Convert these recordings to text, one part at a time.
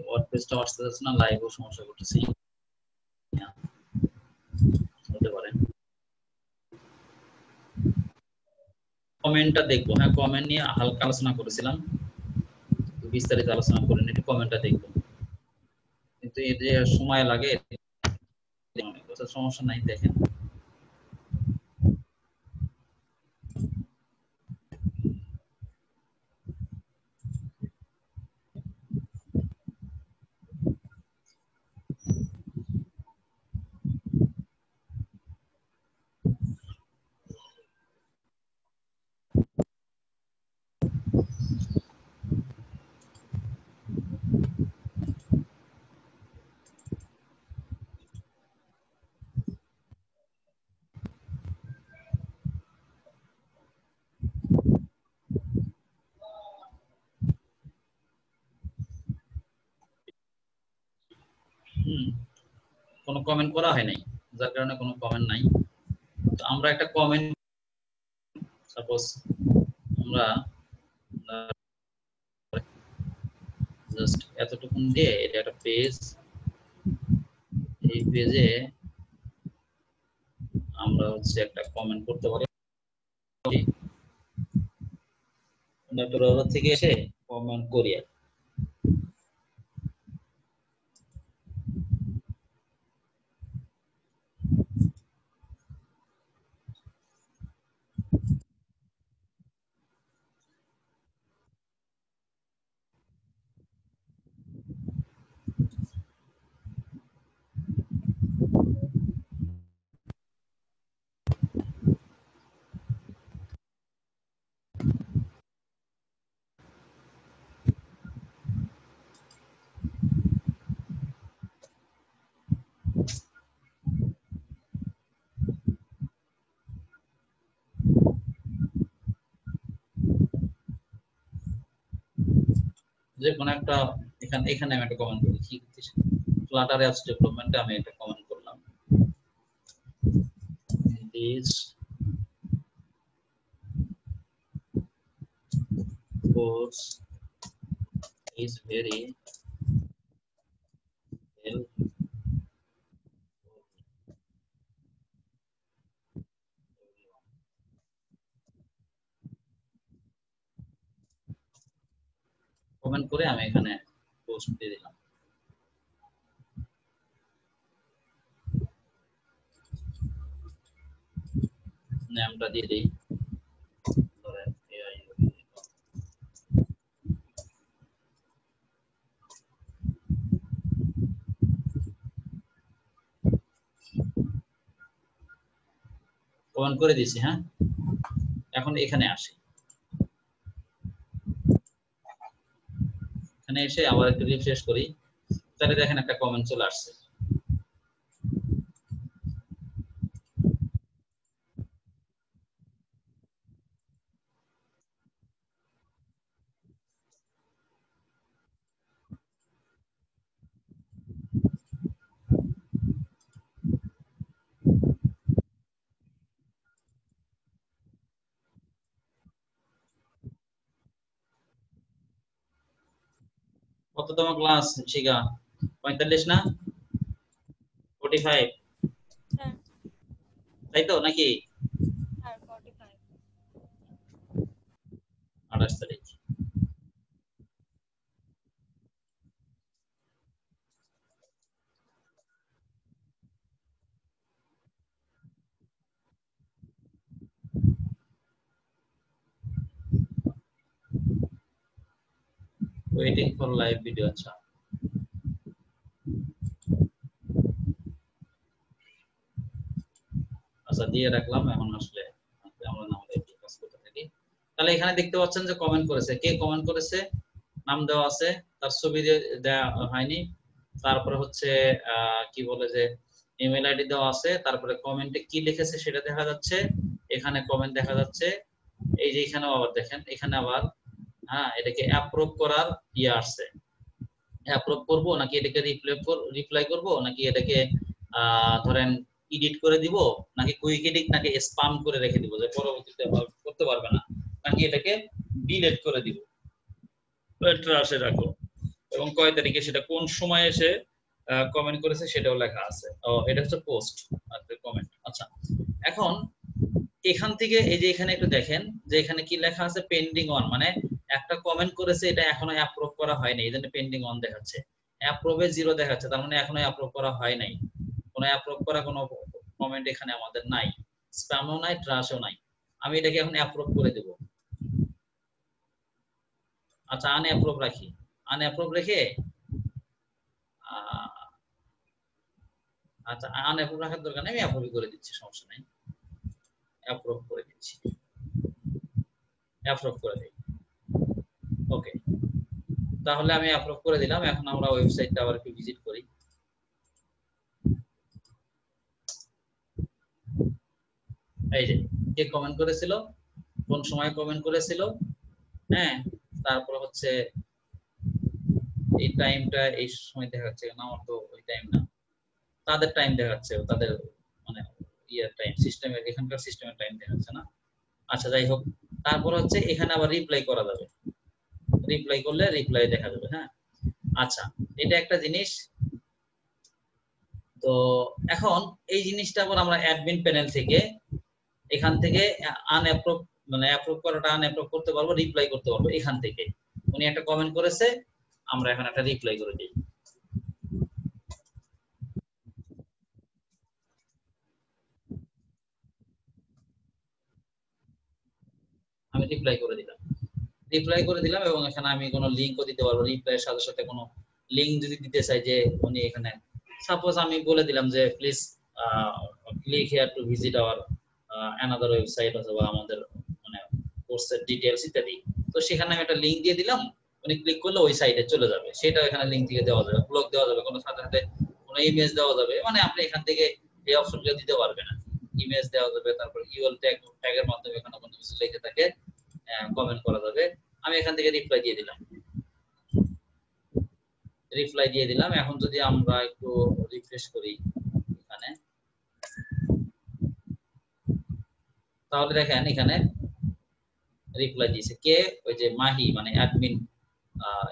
ওয়ার্ডপ্রেসটা আসতে যাচ্ছে না, লাইভও সমস্যা করতেছে, হতে পারে। কমেন্টটা দেখবো, হ্যাঁ কমেন্ট নিয়ে হালকা আলোচনা করেছিলাম, বিস্তারিত আলোচনা করিনি, একটু কমেন্টটা দেখবো। কিন্তু এই যে সময় লাগে, সমস্যা নাই, দেখেন। কোনো কমেন্ট করা হয় নাই, যার কারণে কোনো কমেন্ট নাই। তো আমরা একটা কমেন্ট, সাপোজ আমরা জাস্ট এতটুকু দিয়ে এটা একটা পেজ, এই পেজে আমরা হচ্ছে একটা কমেন্ট করতে পারি। ব্রাউজার থেকে এসে কমেন্ট করি। যে কোনো একটা এখানে আমি একটা কমেন্ট করি, কি ফ্লাটার অ্যাপস ডেভেলপমেন্টে আমি একটা কমেন্ট করলাম, this course is very helpful. Comment করে আমি এখানে পোস্ট দিয়ে দিলাম। নামটা দিয়ে দিই, ধরেন এআই। কমেন্ট করে দিয়েছি, হ্যাঁ। এখন এখানে আসি, এখানে এসে আবার একটু রিফ্রেশ করি, তাহলে দেখেন একটা কমেন্ট চলে আসছে। কততম ক্লাস শিখা? 45 না 45? তাই তো নাকি? 28 তারিখ। Waiting for live video. আচ্ছা, আচ্ছা দিয়ে রাখলাম। এখন আসলে আমরা আমাদের কাজ করতে থাকি। তাহলে এখানে দেখতে পাচ্ছেন যে কমেন্ট করেছে, কে কমেন্ট করেছে, নাম দেওয়া আছে, তার ছবি দেওয়া হয়নি, তারপরে হচ্ছে কি বলে যে ইমেল আইডি দেওয়া আছে, তারপরে কমেন্টে কি লিখেছে সেটা দেখা যাচ্ছে, এখানে কমেন্ট দেখা যাচ্ছে। এই যে এখানেও আবার দেখেন, এখানে আবার হ্যাঁ এটাকে অ্যাপ্রুভ করার ইয়ে আসছে, অ্যাপ্রুভ করব নাকি এটাকে রিপ্লাই করব, নাকি এটাকে ধরেন এডিট করে দিব, নাকি কুইক এডিট, নাকি স্প্যাম করে রেখে দিব যে পরবর্তীতে করতে পারবে না, নাকি এটাকে ডিলিট করে দিব। এটা আসে রাখো, এবং কয় তারিখে সেটা কোন সময়ে এসে কমেন্ট করেছে সেটাও লেখা আছে। এটা হচ্ছে পোস্ট আর কমেন্ট। আচ্ছা, এখন এখান থেকে এই যে এখানে একটু দেখেন যে এখানে কি লেখা আছে, পেন্ডিং অন, মানে একটা কমেন্ট করেছে এটা এখনো অ্যাপ্রুভ করা হয়নি, এই জন্য পেন্ডিং অন দেখাচ্ছে। অ্যাপ্রুভে 0 দেখাচ্ছে, তার মানে এখনো অ্যাপ্রুভ করা হয় নাই। কোনো অ্যাপ্রুভ করা কোনো কমেন্ট এখানে আমাদের নাই, স্প্যামও নাই, ট্রাশও নাই। আমি এটাকে এখন অ্যাপ্রুভ করে দেব। আচ্ছা, আনঅ্যাপ্রুভ রাখি। আনঅ্যাপ্রুভ রেখে আচ্ছা, আনঅ্যাপ্রুভ রাখার দরকার নেই, আমি অ্যাপ্রুভ করে দিচ্ছি, সমস্যা নাই। অ্যাপ্রুভ করে দিচ্ছি, অ্যাপ্রুভ করে দিই। ওকে, তাহলে আমি অ্যাপ্রুভ করে দিলাম। এখন আমরা ওয়েবসাইটটা আবার একটু ভিজিট করি। এই যে কে কমেন্ট করেছিল, কোন সময় কমেন্ট করেছিল, হ্যাঁ, তারপর হচ্ছে এই টাইমটা এই সময় দেখাচ্ছে না, আমার তো ওই টাইম না, তাদের টাইম দেখাচ্ছে, তাদের মানে ইয়ার টাইম, সিস্টেমের, এখানকার সিস্টেমের টাইম দেখাচ্ছে না। আচ্ছা, যাই হোক, তারপর হচ্ছে এখানে আবার রিপ্লাই করা যাবে, রিপ্লাই করলে রিপ্লাই দেখা যাবে। হ্যাঁ, আচ্ছা, এটা একটা জিনিস। তো এখন এই জিনিসটা আবার আমরা অ্যাডমিন প্যানেল থেকে এখান থেকে আনঅ্যাপ্রুভ, মানে অ্যাপ্রুভ করাটা আনঅ্যাপ্রুভ করতে পারবো, রিপ্লাই করতে পারবো এখান থেকে। উনি একটা কমেন্ট করেছে, আমরা এখন একটা রিপ্লাই করে দিই। আমি রিপ্লাই করে দিলাম, রিপ্লাই করে দিলাম, এবং এখানে আমি কোনো লিংকও দিতে পারবো। রিপ্লাইয়ের সাথে সাথে কোনো লিংক যদি দিতে চাই, যে উনি এখানে সাপোজ আমি বলে দিলাম যে please click here to visit our another website, অথবা আমাদের মানে কোর্সের ডিটেইলস ইত্যাদি, তো সেখানে আমি একটা লিংক দিয়ে দিলাম, উনি ক্লিক করলে ওই সাইটে চলে যাবে। সেটা এখানে লিংক থেকে দেওয়া যাবে, ব্লগ দেওয়া যাবে, কোনো সাথে সাথে কোনো ইমেজ দেওয়া যাবে, মানে আপনি এখান থেকে এই অপশনগুলো দিতে পারবেন। ইমেজ দেওয়া যাবে, তারপর ইউএল ট্যাগের মাধ্যমে এখানে কোনো কিছু লিখে থাকে কমেন্ট করা যাবে। আমি এখান থেকে রিপ্লাই দিয়ে দিলাম, রিপ্লাই দিয়ে দিলাম। এখন যদি আমরা একটু রিফ্রেশ করি এখানে, তাহলে দেখেন এখানে রিপ্লাই দিয়েছে কে, ওই যে মাহি, মানে অ্যাডমিন,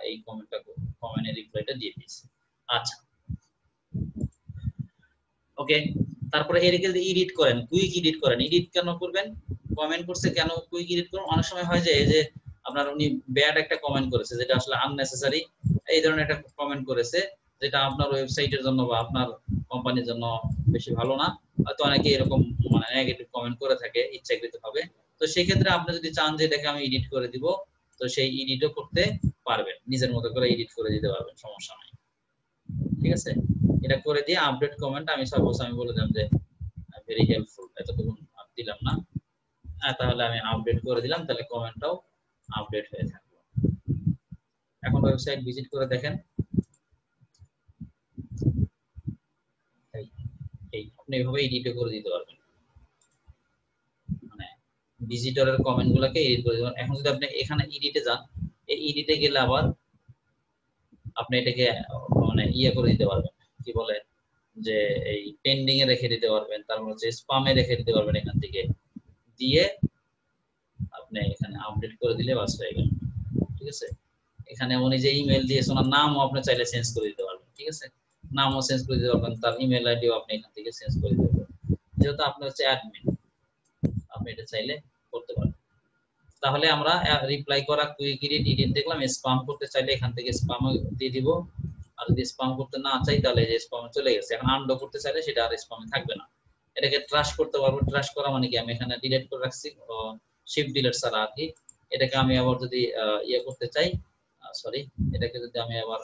এই কমেন্টের রিপ্লাইটা দিয়ে দিয়েছে। আচ্ছা, ওকে, তারপরে এদিকে যদি এডিট করেন, কুইক এডিট করেন, এডিট কেন করবেন, কমেন্ট করছে কেন কুইক এডিট করুন। অনেক সময় হয় যে আপনার উনি ব্যাড একটা কমেন্ট করেছে, যেটা আসলে আননেসেসারি, এই ধরনের একটা কমেন্ট করেছে, যেটা আপনার ওয়েবসাইটের জন্য বা আপনার কোম্পানির জন্য বেশি ভালো না। হয়তো অনেকে এরকম মানে নেগেটিভ কমেন্ট করে থাকে ইচ্ছাকৃতভাবে। তো সেই ক্ষেত্রে আপনি যদি চান যে এটাকে আমি এডিট করে দিব, তো সেই এডিটও করতে পারবেন, নিজের মতো করে এডিট করে দিতে পারবেন, সমস্যা নাই। ঠিক আছে, এটা করে দিয়ে আপডেট কমেন্ট, আমি সাপোজ আমি বলে দিলাম যে ভেরি হেল্পফুল, এতটুকু দিলাম না, তাহলে আমি আপডেট করে দিলাম, তাহলে কমেন্টটাও আপডেট হয়ে থাকবে। এখন ওয়েবসাইট ভিজিট করে দেখেন, এই আপনি এইভাবে এডিট করে দিতে পারবেন, মানে ভিজিটরের কমেন্টগুলোকে এডিট করে দিবেন। এখন যদি আপনি এখানে এডিটে যান, এই এডিটে গেলে আবার আপনি এটাকে মানে ইয়ে করে দিতে পারবেন, কি বলে যে এই পেন্ডিং এ রেখে দিতে পারবেন, তারপর হচ্ছে স্প্যামে রেখে দিতে পারবেন, এখান থেকে দিয়ে আপনি এখানে আপডেট করে দিলে বাস হয়ে গেল। ঠিক আছে, এখানে উনি যে ইমেল দিয়েছে ওনার নামও আপনি চাইলে চেঞ্জ করে দিতে পারবেন। ঠিক আছে, নামও চেঞ্জ করে দিতে পারবেন, তার ইমেল আইডিও আপনি এখান থেকে চেঞ্জ করে দিতে পারবেন, যেহেতু আপনি হচ্ছে অ্যাডমিন, আপনি এটা চাইলে করতে পারবেন। তাহলে আমরা রিপ্লাই করা, কুইক এডিট, এডিট দেখলাম। স্প্যাম করতে চাইলে এখান থেকে স্প্যাম দিয়ে দিব, আর যদি স্প্যাম করতে না চাই তাহলে যে স্প্যামে চলে গেছে। এখন আনডো করতে চাইলে সেটা আর স্প্যামে থাকবে না। এটাকে ট্রাশ করতে পারবো। ট্রাশ করা মানে কি, আমি এখানে ডিলিট করে রাখছি, শিফট ডিলিট ছাড়া আর কি। এটাকে আমি আবার যদি ইয়ে করতে চাই, সরি, এটাকে যদি আমি আবার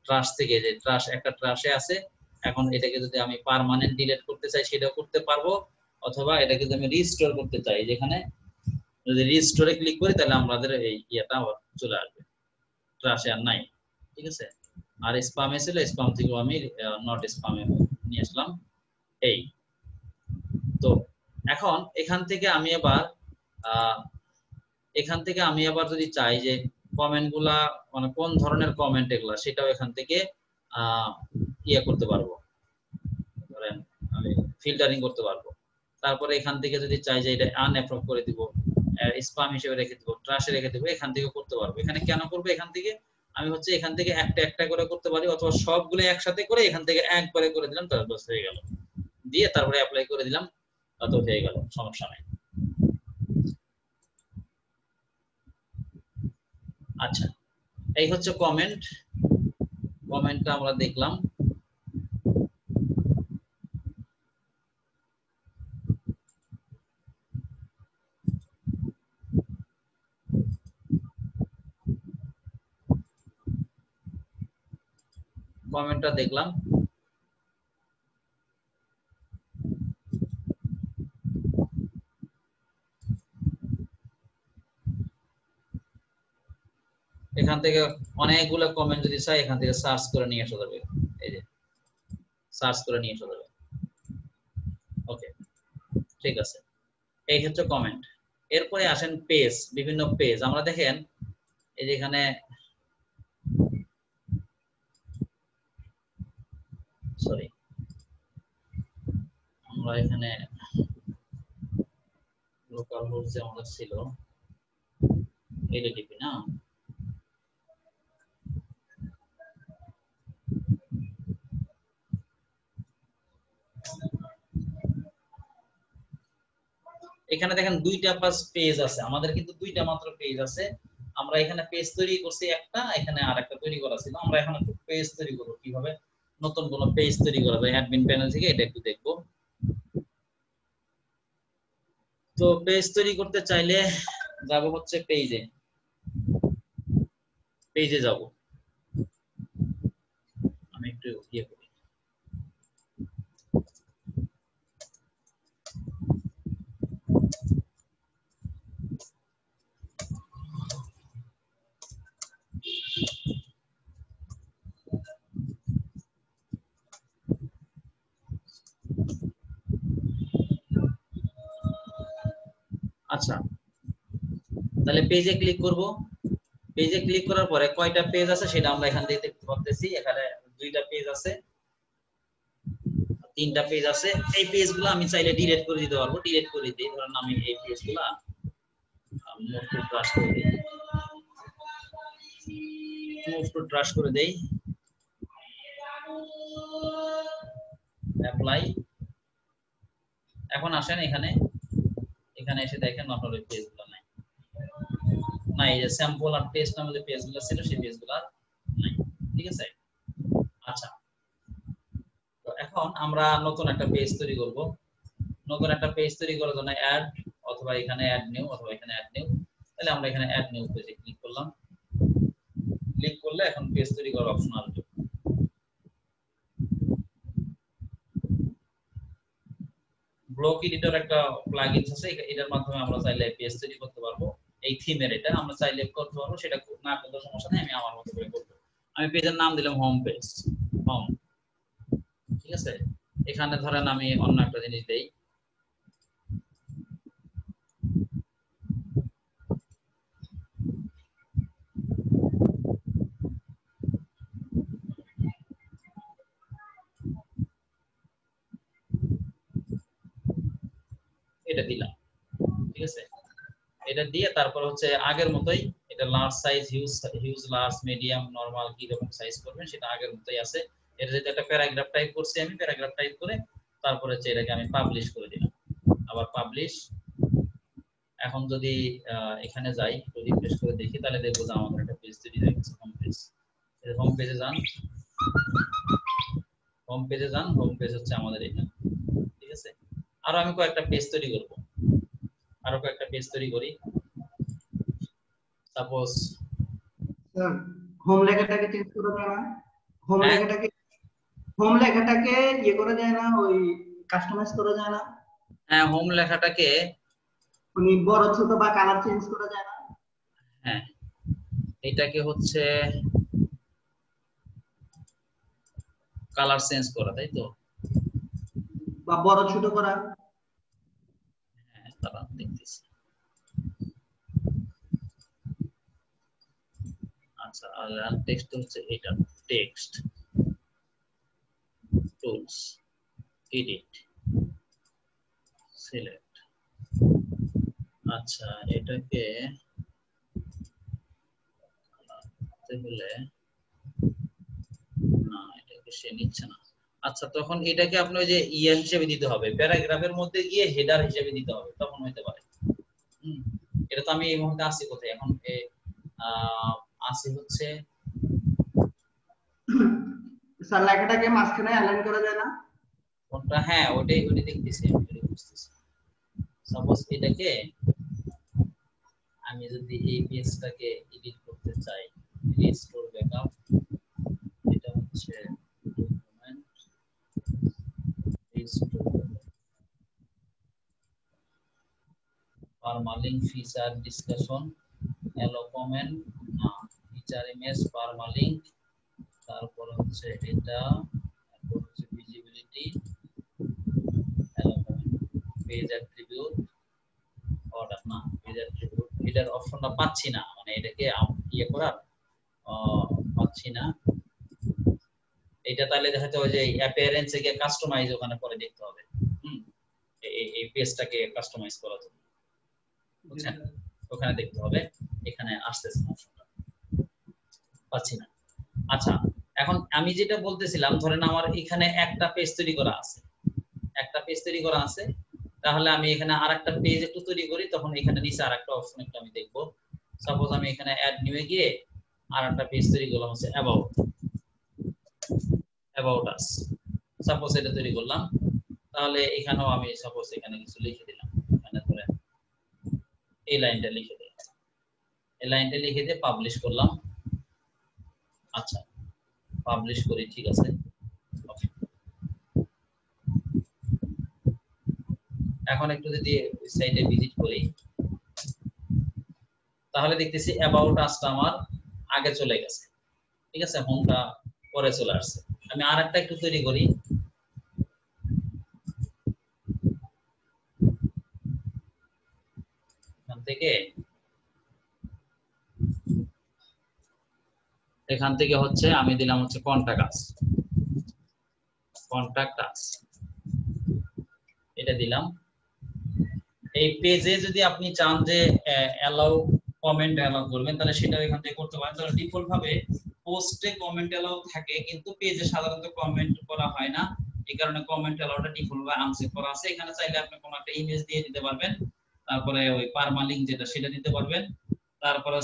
ট্রাশ থেকে, যে ট্রাশ একটা ট্রাশে আছে, এখন এটাকে যদি আমি পার্মানেন্ট ডিলিট করতে চাই সেটাও করতে পারবো, অথবা এটাকে যদি আমি রিস্টোর করতে চাই, যেখানে যদি রিস্টোরে ক্লিক করি তাহলে আমাদের এই ইয়েটা আবার চলে আসবে, ট্রাশে আর নাই। ঠিক আছে, আর স্প্যামে ছিল, স্প্যাম থেকে আমি নট স্প্যামে নিয়ে আসলাম। এই তো এখন এখান থেকে আমি আবার যদি চাই যে কমেন্ট গুলা মানে কোন ধরনের কমেন্ট এগুলা, সেটাও এখান থেকে ইয়ে করতে পারবো, ধরেন আমি ফিল্টারিং করতে পারবো। তারপরে এখান থেকে যদি চাই যে এটা আনঅ্যাপ্রুভ করে দিব, স্প্যাম হিসেবে রেখে দিব, ট্রাশে রেখে দিব, এখান থেকে করতে পারবো। এখানে কেন করবো, এখান থেকে আমি হচ্ছে এখান থেকে একটা একটা করে করতে পারি, অথবা সবগুলো একসাথে করে এখান থেকে একবারে করে দিলাম, তারপর হয়ে গেল, দিয়ে তারপরে অ্যাপ্লাই করে দিলাম, তো হয়ে গেল, সমস্যা নাই। আচ্ছা, এই হচ্ছে কমেন্ট। কমেন্টটা আমরা দেখলাম। কমেন্টটা দেখলাম। এখান থেকে অনেকগুলো কমেন্ট যদি চাই এখান থেকে সার্চ করে নিয়ে আসা যাবে, এই যে সার্চ করে নিয়ে আসা যাবে। ওকে, ঠিক আছে, এই হচ্ছে কমেন্ট। এরপরে আসেন পেজ, বিভিন্ন পেজ। আমরা দেখেন এই যে এখানে, সরি, আমরা এখানে লোকাল হোস্ট যে আমাদের ছিল এলটিপি না, এখানে দেখেন দুইটা পেজ আছে আমাদের, কিন্তু দুইটা মাত্র পেজ আছে। আমরা এখানে পেজ তৈরি করছি একটা, এখানে আরেকটা তৈরি করা ছিল। আমরা এখানে একটু পেজ তৈরি করব, কিভাবে নতুন কোন পেজ তৈরি করা যায় অ্যাডমিন প্যানেল থেকে, এটা একটু দেখব। তো পেজ তৈরি করতে চাইলে যাব হচ্ছে পেজে, পেজে যাব। আমি একটু ইয়ে করি, আচ্ছা তাহলে পেজে ক্লিক করব। পেজে ক্লিক করার পরে কয়টা পেজ আছে সেটা আমরা এখান থেকে দেখতে পাচ্ছি। এখানে দুইটা পেজ আছে, তিনটা পেজ আছে। এই পেজগুলো আমি চাইলে ডিলিট করে দিতে পারবো। ডিলিট করে দিই, ধরেন আমি এই পেজগুলো মুভ টু ট্রাশ করে দেই, মুভ টু ট্রাশ করে দেই, অ্যাপ্লাই। এখন আসেন এখানে, এখানে এসে দেখেন আপনার ওই পেজগুলো নাই, না এই যে স্যাম্পল আর পেজ নামে যে পেজগুলো ছিল সেই পেজগুলো নাই। ঠিক আছে, আচ্ছা। তো এখন আমরা নতুন একটা পেজ তৈরি করব। নতুন একটা পেজ তৈরি করার জন্য অ্যাড, অথবা এখানে অ্যাড নিউ, অথবা এখানে অ্যাড নিউ। তাহলে আমরা এখানে অ্যাড নিউ পেজে ক্লিক করলাম। ক্লিক করলে এখন পেজ তৈরি করার অপশন আসবে। ব্লক এডিটর একটা প্লাগইনস আছে, এটার মাধ্যমে আমরা চাইলে পেজ তৈরি করতে পারবো। এই থিমের এটা আমরা চাইলে করতে পারবো, সেটা না করতে সমস্যা নেই, আমি আমার মতো করে করব। আমি পেজের নাম দিলাম হোম পেজ, হোম। ঠিক আছে, এখানে ধরেন আমি অন্য একটা জিনিস দেই, এটা দিলাম। ঠিক আছে, এটা দিয়ে তারপর হচ্ছে আগের মতোই, এটা large size, huge, huge, large, medium, normal কি রকম সাইজ করবেন সেটা আগের মতোই আছে। এটা যেটা একটা প্যারাগ্রাফ টাইপ করছি আমি, প্যারাগ্রাফ টাইপ করে তারপর হচ্ছে এটাকে আমি পাবলিশ করে দিলাম, আবার পাবলিশ। এখন যদি এখানে যাই, একটু রিফ্রেশ করে দেখি, তাহলে দেখবো যে আমাদের একটা পেজ তৈরি হয়ে গেছে, হোম পেজ। হোম পেজে যান, হোম পেজে যান, হোম পেজ হচ্ছে আমাদের এখানে। ঠিক আছে, আরো আমি কয়েকটা পেজ তৈরি করব, আরো কয়েকটা পেজ তৈরি করি। সাপোজ হোম লেখাটাকে চেঞ্জ করা যায় না? হোম হ্যাঁ, লেখাটাকে, হোম লেখাটাকে ইয়ে করা যায় না, ওই কাস্টমাইজ করা যায় না? হ্যাঁ, হোম লেখাটাকে, মানে বড় ছোট বা কালার চেঞ্জ করা যায় না? হ্যাঁ এটাকে হচ্ছে কালার চেঞ্জ করা, তাই তো? বা বড় ছোট করা? হ্যাঁ, তারা দেখতেছি। আচ্ছা, আর টেক্সট হচ্ছে এটা, টেক্সট টুলস, এডিট, সিলেক্ট। আচ্ছা, এটাকে হলে না, এটাকে সে নিচ্ছে না। আচ্ছা, তখন এটাকে আপনি ওই যে ইয়া হিসেবে দিতে হবে, প্যারাগ্রাফের মধ্যে গিয়ে হেডার হিসেবে দিতে হবে, তখন হইতে পারে। এটা তো আমি এই মুহূর্তে আসি কোথায় এখন, আসি হচ্ছে স্যার লেখাটাকে মাঝখানে অ্যালাইন করা যায় না? কোনটা? হ্যাঁ, ওটাই দেখতেছি, আমি ওটাই বুঝতেছি। সাপোজ এটাকে আমি যদি এই পেজটাকে এডিট করতে চাই, রিস্টোর ব্যাকআপ, এটা হচ্ছে document restore permalink feature discussion এলো কমেন্ট না ফিচার ইমেজ পারমালিঙ্ক, তারপর হচ্ছে এটা, তারপর হচ্ছে ভিজিবিলিটি এলো কমেন্ট পেজ অ্যাট্রিবিউট অর্ডার না পেজ অ্যাট্রিবিউট, এটার অপশনটা পাচ্ছি না, মানে এটাকে ইয়ে করার পাচ্ছি না। এটা তাহলে দেখা যাচ্ছে ওই যে অ্যাপিয়ারেন্স এ কাস্টমাইজ ওখানে পরে দেখতে হবে। এই পেজটাকে কাস্টমাইজ করার জন্য বুঝছেন, ওখানে দেখতে হবে, এখানে আসতেছে না, অপশনটা পাচ্ছি না। আচ্ছা, এখন আমি যেটা বলতেছিলাম, ধরেন আমার এখানে একটা পেজ তৈরি করা আছে, তাহলে আমি এখানে আরেকটা পেজ একটু তৈরি করি, তখন এখানে নিচে আরেকটা অপশন একটু আমি দেখব। সাপোজ আমি এখানে অ্যাড নিয়ে গিয়ে আরেকটা পেজ তৈরি করলাম, হচ্ছে অ্যাবাউট আস, সাপোজ এটা তৈরি করলাম। তাহলে এখানেও আমি সাপোজ এখানে কিছু লিখে দিলাম, এখানে ধরে এই লাইনটা লিখে দিয়ে পাবলিশ করলাম। আচ্ছা, পাবলিশ করি, ঠিক আছে। এখন একটু যদি সাইটে ভিজিট করি, তাহলে দেখতেছি অ্যাবাউট আসটা আমার আগে চলে গেছে, ঠিক আছে, হোমটা পরে চলে আসছে। আমি আরেকটা একটু তৈরি করি, এখান থেকে হচ্ছে আমি দিলাম হচ্ছে কন্টাক্ট আস, এটা দিলাম। এই পেজে যদি আপনি চান যে অ্যালাউ কমেন্ট অ্যালাউ করবেন, তাহলে সেটা এখান থেকে করতে পারেন। তাহলে ডিফল্ট ভাবে পোস্টে কমেন্ট অ্যালাউ থাকে, কিন্তু পেজে সাধারণত কমেন্ট করা হয় না, এই কারণে কমেন্ট অ্যালাউটা ডিফল্ট ভাবে আনসেট করা আছে। এখানে চাইলে আপনি কোনো একটা ইমেজ দিয়ে দিতে পারবেন, তারপরে ওই পারমালিঙ্ক যেটা সেটা দিতে পারবেন, তারপরে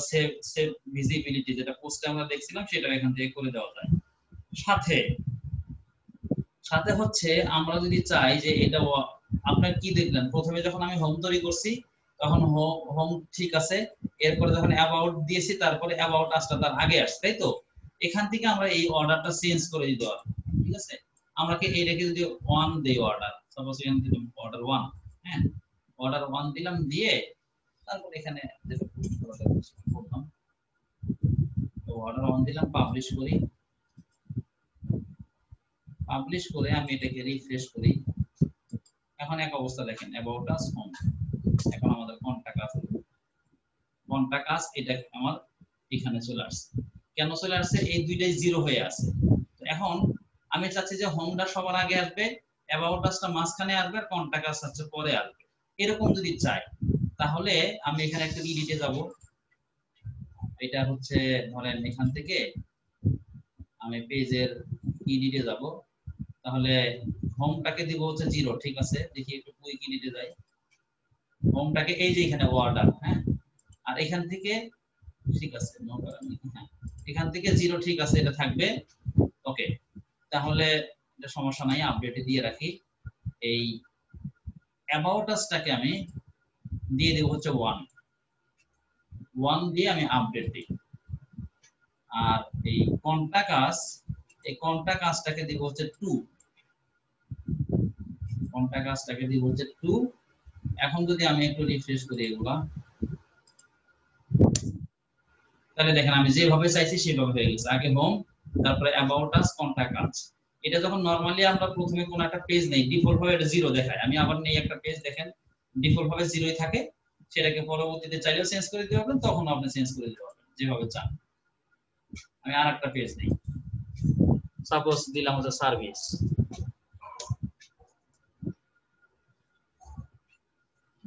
সেভ ভিজিবিলিটি যেটা পোস্টে আমরা দেখছিলাম সেটা এখান থেকে করে দেওয়া যায়। সাথে হচ্ছে আমরা যদি চাই যে এটা আপনার কি দেখলেন, প্রথমে যখন আমি হোম তৈরি করছি তখন হোম ঠিক আছে, এরপরে যখন অ্যাবাউট দিয়েছি তারপরে অ্যাবাউট আসটা তার আগে আসছে, তাই তো? এখান থেকে আমরা এই অর্ডারটা চেঞ্জ করে দিতে পারবো, ঠিক আছে। আমরা কি এইটাকে যদি 1 দেই অর্ডার, সাপোজ এখানে দিলাম অর্ডার 1, হ্যাঁ, অর্ডার 1 দিলাম, দিয়ে তারপর এখানে যেটা পোস্ট করা যায় করলাম, তো অর্ডার 1 দিলাম, পাবলিশ করি, পাবলিশ করে আমি এটাকে রিফ্রেশ করি। এখন এক অবস্থা দেখেন, অ্যাবাউট আস হোম, এখন আমাদের কন্টাক্ট আস এটা আমার এখানে চলে আসছে। কেন চলে আসছে? এই দুইটাই জিরো হয়ে আছে। তো এখন আমি চাচ্ছি যে হোমটা সবার আগে আসবে, অ্যাবাউট আসটা মাঝখানে আসবে, আর কন্টাক্ট আস হচ্ছে পরে আসবে। এরকম যদি চাই তাহলে আমি এখানে একটা এডিটে যাব, এটা হচ্ছে ধরেন এখান থেকে আমি পেজের এডিটে যাব, তাহলে হোমটাকে দিব হচ্ছে 0, ঠিক আছে। দেখি একটু কুইক এডিটে যাই, হোমটাকে এই যে এখানে অর্ডার, হ্যাঁ, আর এখান থেকে ঠিক আছে, হ্যাঁ, এখান থেকে 0, ঠিক আছে, এটা থাকবে, ওকে। তাহলে এটা সমস্যা নাই, আপডেটে দিয়ে রাখি। এই অ্যাবাউট আসটাকে আমি দিয়ে দেব হচ্ছে 1 দিয়ে আমি আপডেট দিই। আর এই কন্টাক্ট আসটাকে দিব হচ্ছে 2, কন্টাক্ট আসটাকে দিব হচ্ছে 2। এখন যদি আমি একটু রিফ্রেশ করি এগুলা, তাহলে দেখেন আমি যেভাবে চাইছি সেভাবে হয়ে গেছে। আগে হোম, তারপরে অ্যাবাউট আস, কন্টাক্ট আস। এটা যখন নরমালি আমরা প্রথমে কোন একটা পেজ নেই, ডিফল্ট ভাবে এটা 0 দেখায়। আমি আবার নেই একটা পেজ, দেখেন ডিফল্ট ভাবে 0ই থাকে, সেটাকে পরবর্তীতে চাইলেও চেঞ্জ করে দিতে পারবেন, তখন আপনি চেঞ্জ করে দিতে পারবেন যেভাবে চান। আমি আরেকটা পেজ নেই, সাপোজ দিলাম হচ্ছে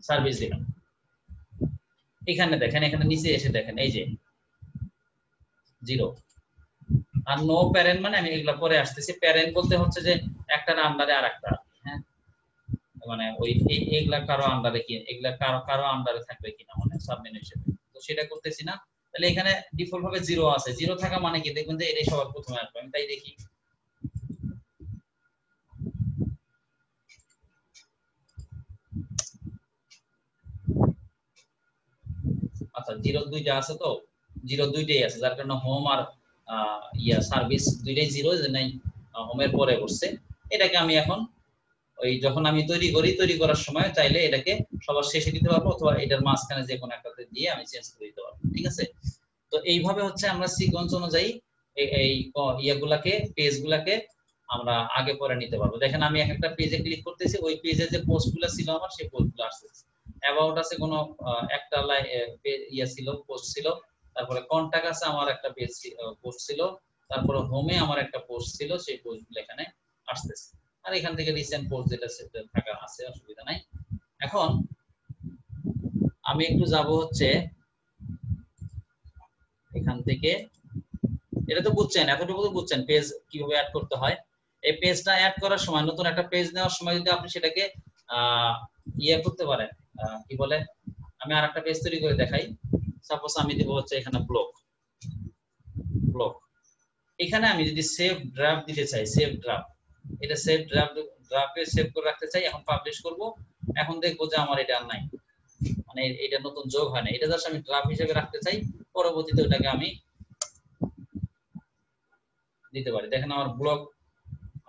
সার্ভিস দিলাম। এখানে দেখেন, এখানে নিচে এসে দেখেন, এই যে 0। আর নো প্যারেন্ট মানে আমি এগুলা পরে আসতেছি। প্যারেন্ট বলতে হচ্ছে যে একটার আন্ডারে আরেকটা, হ্যাঁ, মানে ওই এগুলা কারো আন্ডারে কি, এগুলা কারো কারো আন্ডারে থাকবে কিনা, মানে সাবমেনু হিসেবে। তো সেটা করতেছি না। তাহলে এখানে ডিফল্ট ভাবে 0 আছে। 0 থাকা মানে কি, দেখবেন যে এটাই সবার প্রথমে আসবে। আমি তাই দেখি। আচ্ছা, 0 দুইটা আছে, তো 0 দুইটাই আছে, যার কারণে হোম আর সার্ভিস দুইটাই 0, যে নাই হোমের পরে বসছে। এটাকে আমি এখন ওই যখন আমি তৈরি করার সময় চাইলে এটাকে সবার শেষে দিতে পারবো, অথবা এটার মাঝখানে যে কোনো একটাতে দিয়ে আমি চেঞ্জ করে দিতে পারবো। ঠিক আছে? তো এইভাবে হচ্ছে আমরা সিকোয়েন্স অনুযায়ী এই ইয়াগুলাকে, পেজগুলাকে আমরা আগে পরে নিতে পারবো। দেখেন আমি একটা পেজে ক্লিক করতেছি, ওই পেজে যে পোস্টগুলো ছিল আমার, সেই পোস্টগুলো আসতেছে। অ্যাবাউট আছে কোনো একটা ইয়া ছিল, পোস্ট ছিল। তারপরে কন্টাক্ট আছে, আমার একটা পেজ পোস্ট ছিল। তারপরে হোমে আমার একটা পোস্ট ছিল, সেই পোস্টগুলো এখানে আসতেছে। আর এখান থেকে রিসেন্ট পোস্ট যেটা সেটা থাকা আছে, অসুবিধা নাই। এখন আমি একটু যাব হচ্ছে এখান থেকে, এটা তো বুঝছেন, এতটুকু তো বুঝছেন পেজ কিভাবে অ্যাড করতে হয়। এই পেজটা অ্যাড করার সময়, নতুন একটা পেজ নেওয়ার সময় যদি আপনি সেটাকে ইয়ে করতে পারেন, কি বলে, আমি আরেকটা পেজ তৈরি করে দেখাই। সাপোজ আমি দেব হচ্ছে এখানে ব্লগ। এখানে আমি যদি সেভ ড্রাফট দিতে চাই, সেভ ড্রাফট, এটা সেভ ড্রাফটে সেভ করে রাখতে চাই, এখন পাবলিশ করব। এখন দেখবো যে আমার এটা আর নাই, মানে এটা নতুন যোগ হয় না। এটা জাস্ট আমি ড্রাফট হিসেবে রাখতে চাই, পরবর্তীতে ওটাকে আমি দিতে পারি। দেখেন আমার ব্লগ,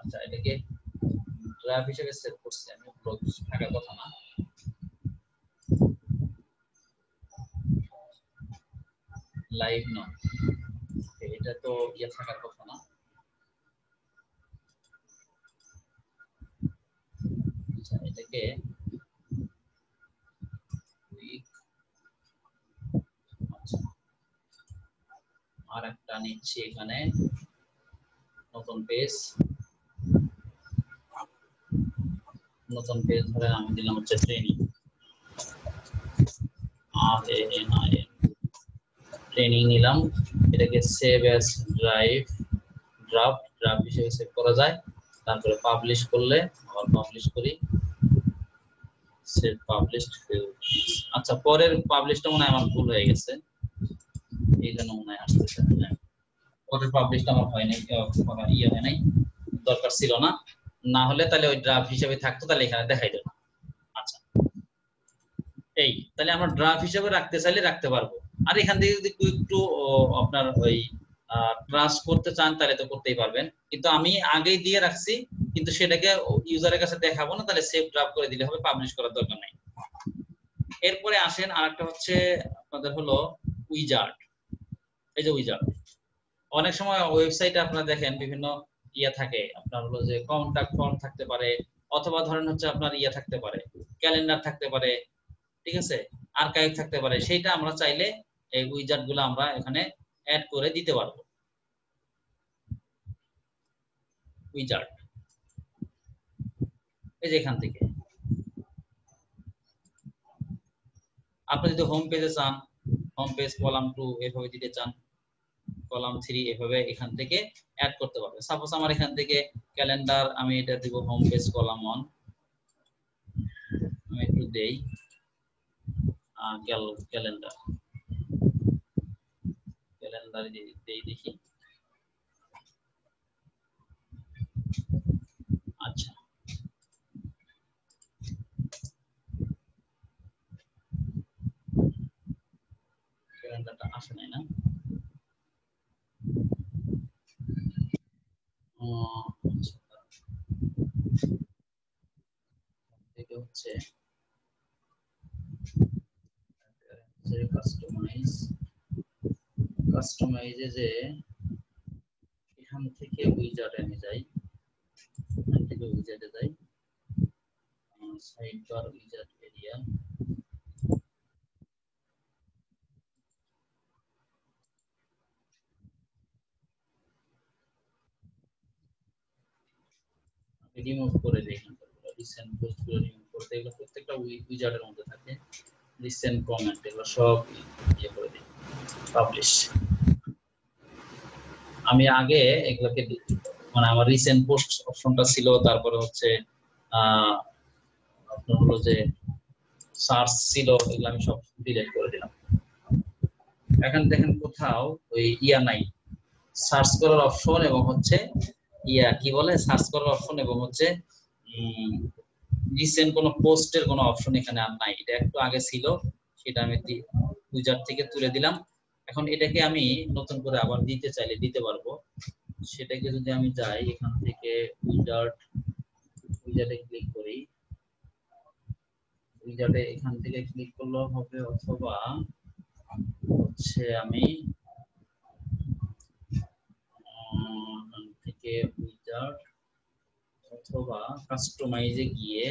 আচ্ছা এটাকে ড্রাফট হিসেবে সেভ করছি আমি, ব্লগ থাকার কথা না। লাইভ না, এটা তো ইয়ে থাকার কথা না। আচ্ছা এটাকে আর একটা নিচ্ছি এখানে, নতুন পেজ ধরে আমি দিলাম হচ্ছে ট্রেনিং, ট্রেনিং নিলাম। এটাকে সেভ অ্যাজ ড্রাফট হিসেবে সেভ করা যায়। তারপরে পাবলিশ করলে, আবার পাবলিশ করি, সেভ পাবলিশড ফিল। আচ্ছা পরের পাবলিশটা মনে হয় আমার ভুল হয়ে গেছে, এই জন্য মনে হয় আসতেছে না। পরের পাবলিশটা আমার হয়নি, ইয়ে হয় নাই, দরকার ছিল না। না হলে তাহলে ওই ড্রাফট হিসেবে থাকতো, তাহলে এখানে দেখাই দেব। আচ্ছা এই তাহলে আমরা ড্রাফট হিসেবে রাখতে চাইলে রাখতে পারবো। আর এখান থেকে যদি একটু আপনার ওই ট্রাস্ট করতে চান তাহলে তো করতেই পারবেন, কিন্তু আমি আগেই দিয়ে রাখছি, কিন্তু সেটাকে ইউজারের কাছে দেখাবো না, তাহলে সেভ ড্রাফট করে দিলে হবে, পাবলিশ করার দরকার নাই। এরপরে আসেন আরেকটা হচ্ছে আপনাদের হলো উইজার্ড। এই যে উইজার্ড, অনেক সময় ওয়েবসাইটে আপনারা দেখেন বিভিন্ন ইয়া থাকে, আপনার হলো যে কন্টাক্ট ফর্ম থাকতে পারে, অথবা ধরেন হচ্ছে আপনার ইয়া থাকতে পারে, ক্যালেন্ডার থাকতে পারে, ঠিক আছে, আর্কাইভ থাকতে পারে। সেইটা আমরা চাইলে এই উইজার্ড গুলো আমরা এখানে অ্যাড করে দিতে পারবো। উইজার্ড এই যে এখান থেকে আপনি যদি হোম পেজে চান, হোম পেজ কলাম 2 এভাবে দিতে চান, কলাম 3 এভাবে এখান থেকে অ্যাড করতে পারবেন। সাপোজ আমার এখান থেকে ক্যালেন্ডার, আমি এটা দিব হোম পেজ কলাম 1, আমি একটু দেই ক্যালেন্ডার দেই দেখি। আচ্ছা ক্যালেন্ডারটা আসে নাই না, এটা হচ্ছে কাস্টমাইজে যে এখান থেকে উইজার্ডে আমি যাই, এখান থেকে উইজার্ডে যাই, side bar wizard area, remove করে দেই। রিসেন্ট পোস্টগুলো রিমুভ করতে, এগুলো প্রত্যেকটা উইজার্ডের মধ্যে থাকে। রিসেন্ট কমেন্ট এগুলো সব ইয়ে করে দিই, পাবলিশ। আমি আগে এগুলোকে মানে আমার রিসেন্ট পোস্ট অপশনটা ছিল, তারপরে হচ্ছে আপনার হলো যে সার্চ ছিল, এগুলো আমি সব ডিলিট করে দিলাম। এখন দেখেন কোথাও ওই ইয়া নাই, সার্চ করার অপশন এবং হচ্ছে ইয়া কি বলে সার্চ করার অপশন এবং হচ্ছে রিসেন্ট কোনো পোস্টের কোনো অপশন এখানে আর নাই। এটা একটু আগে ছিল, সেটা আমি উইজার থেকে তুলে দিলাম। এখন এটাকে আমি নতুন করে আবার দিতে চাইলে দিতে পারবো। সেটাকে যদি আমি যাই এখান থেকে উইজার্ডে ক্লিক করি, উইজার্ডে এখান থেকে ক্লিক করলেও হবে, অথবা হচ্ছে আমি এখান থেকে উইজার্ড অথবা কাস্টমাইজে গিয়ে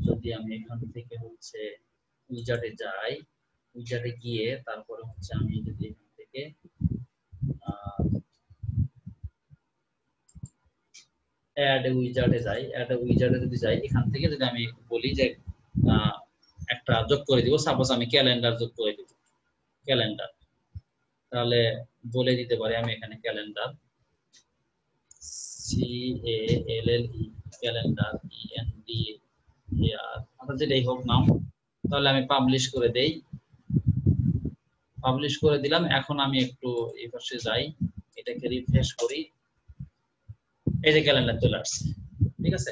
যদি আমি এখান থেকে হচ্ছে উইজার্ডে যাই, উইজার্ডে গিয়ে তারপরে হচ্ছে আমি যদি এখান থেকে অ্যাড উইজার্ডে যাই, অ্যাড উইজার্ডে যদি যাই, এখান থেকে যদি আমি বলি যে একটা যোগ করে দিব, সাপোজ আমি ক্যালেন্ডার যোগ করে দিব, ক্যালেন্ডার, তাহলে বলে দিতে পারি আমি এখানে ক্যালেন্ডার CALLE ক্যালেন্ডার ENDAR অর্থাৎ যেটাই হোক নাম, তাহলে আমি পাবলিশ করে দেই, পাবলিশ করে দিলাম। এখন আমি একটু এই পাশে যাই, এটাকে রিফ্রেশ করি, এই যে ক্যালেন্ডার চলে আসছে। ঠিক আছে,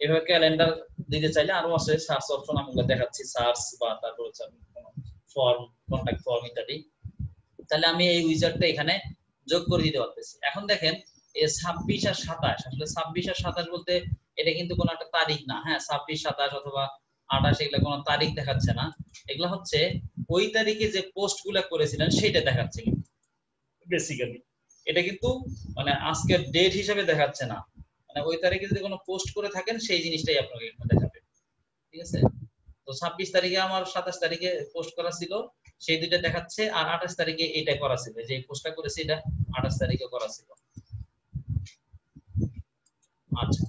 এভাবে ক্যালেন্ডার দিতে চাইলে আরো আছে সার্চ অপশন, আমি দেখাচ্ছি, সার্চ বা তারপর হচ্ছে ফর্ম, কন্টাক্ট ফর্ম ইত্যাদি। তাহলে আমি এই উইজার্ডটা এখানে যোগ করে দিতে পারতেছি। এখন দেখেন এই 26 আর 27, আসলে 26 আর 27 বলতে এটা কিন্তু কোনো একটা তারিখ না, হ্যাঁ 26, 27 অথবা 28 এগুলা কোনো তারিখ দেখাচ্ছে না, এগুলা হচ্ছে ওই তারিখে যে পোস্টগুলো করেছিলেন সেটা দেখাচ্ছে। কিন্তু বেসিক্যালি এটা কিন্তু মানে আজকের ডেট হিসেবে দেখাচ্ছে না, মানে ওই তারিখে যদি কোনো পোস্ট করে থাকেন সেই জিনিসটাই আপনাকে এখানে দেখাবে। ঠিক আছে, তো 26 তারিখে আমার 27 তারিখে পোস্ট করা ছিল সেই দুইটা দেখাচ্ছে, আর 28 তারিখে এটা করা ছিল, যে পোস্টটা করেছি এটা 28 তারিখে করা ছিল। আচ্ছা,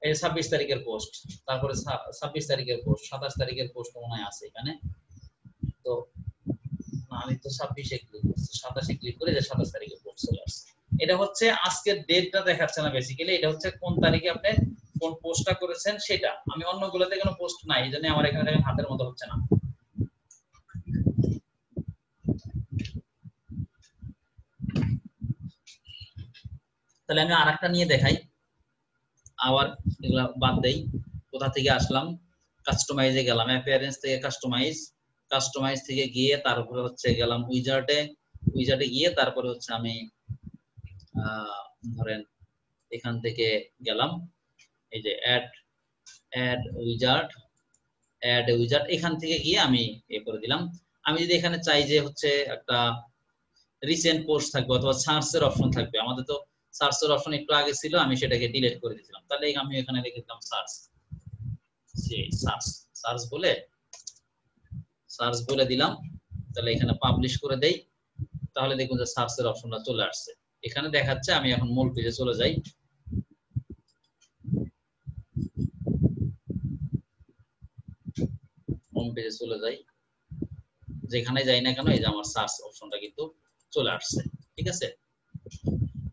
এই 26 তারিখের পোস্ট, তারপরে 26 তারিখের পোস্ট, 27 তারিখের পোস্ট মনে হয় আছে এখানে। তো আমি তো 26 এ ক্লিক করছি, 27 এ ক্লিক করে যে 27 তারিখের পোস্ট চলে আসছে। এটা হচ্ছে আজকের ডেটটা দেখাচ্ছে না, বেসিক্যালি এটা হচ্ছে কোন তারিখে আপনি কোন পোস্টটা করেছেন সেটা। আমি অন্যগুলোতে কোনো পোস্ট নাই, এইজন্য আমার এখানে দেখেন হাতের মতো হচ্ছে না। তাহলে আমি আরেকটা নিয়ে দেখাই, আবার এগুলা বাদ দেই, কোথা থেকে আসলাম, কাস্টমাইজে গেলাম, অ্যাপিয়ারেন্স থেকে কাস্টমাইজ, কাস্টমাইজ থেকে গিয়ে তারপরে হচ্ছে গেলাম উইজার্ডে, উইজার্ডে গিয়ে তারপরে হচ্ছে আমি ধরেন এখান থেকে গেলাম এই যে অ্যাড উইজার্ড, অ্যাড উইজার্ড, এখান থেকে গিয়ে আমি এ করে দিলাম। আমি যদি এখানে চাই যে হচ্ছে একটা রিসেন্ট পোস্ট থাকবে অথবা সার্চের অপশন থাকবে, আমাদের তো সার্চের অপশন একটু আগে ছিল, আমি সেটাকে ডিলিট করে দিয়েছিলাম, তাহলে আমি এখানে রেখে দিলাম সার্চ, সার্চ বলে সার্চ বলে দিলাম, তাহলে এখানে পাবলিশ করে দেই, তাহলে দেখুন যে সার্চের অপশনটা চলে আসছে এখানে দেখাচ্ছে। আমি এখন মূল পেজে চলে যাই, হোম পেজে চলে যাই, যেখানে যাই না কেন এই যে আমার সার্চ অপশনটা কিন্তু চলে আসছে। ঠিক আছে,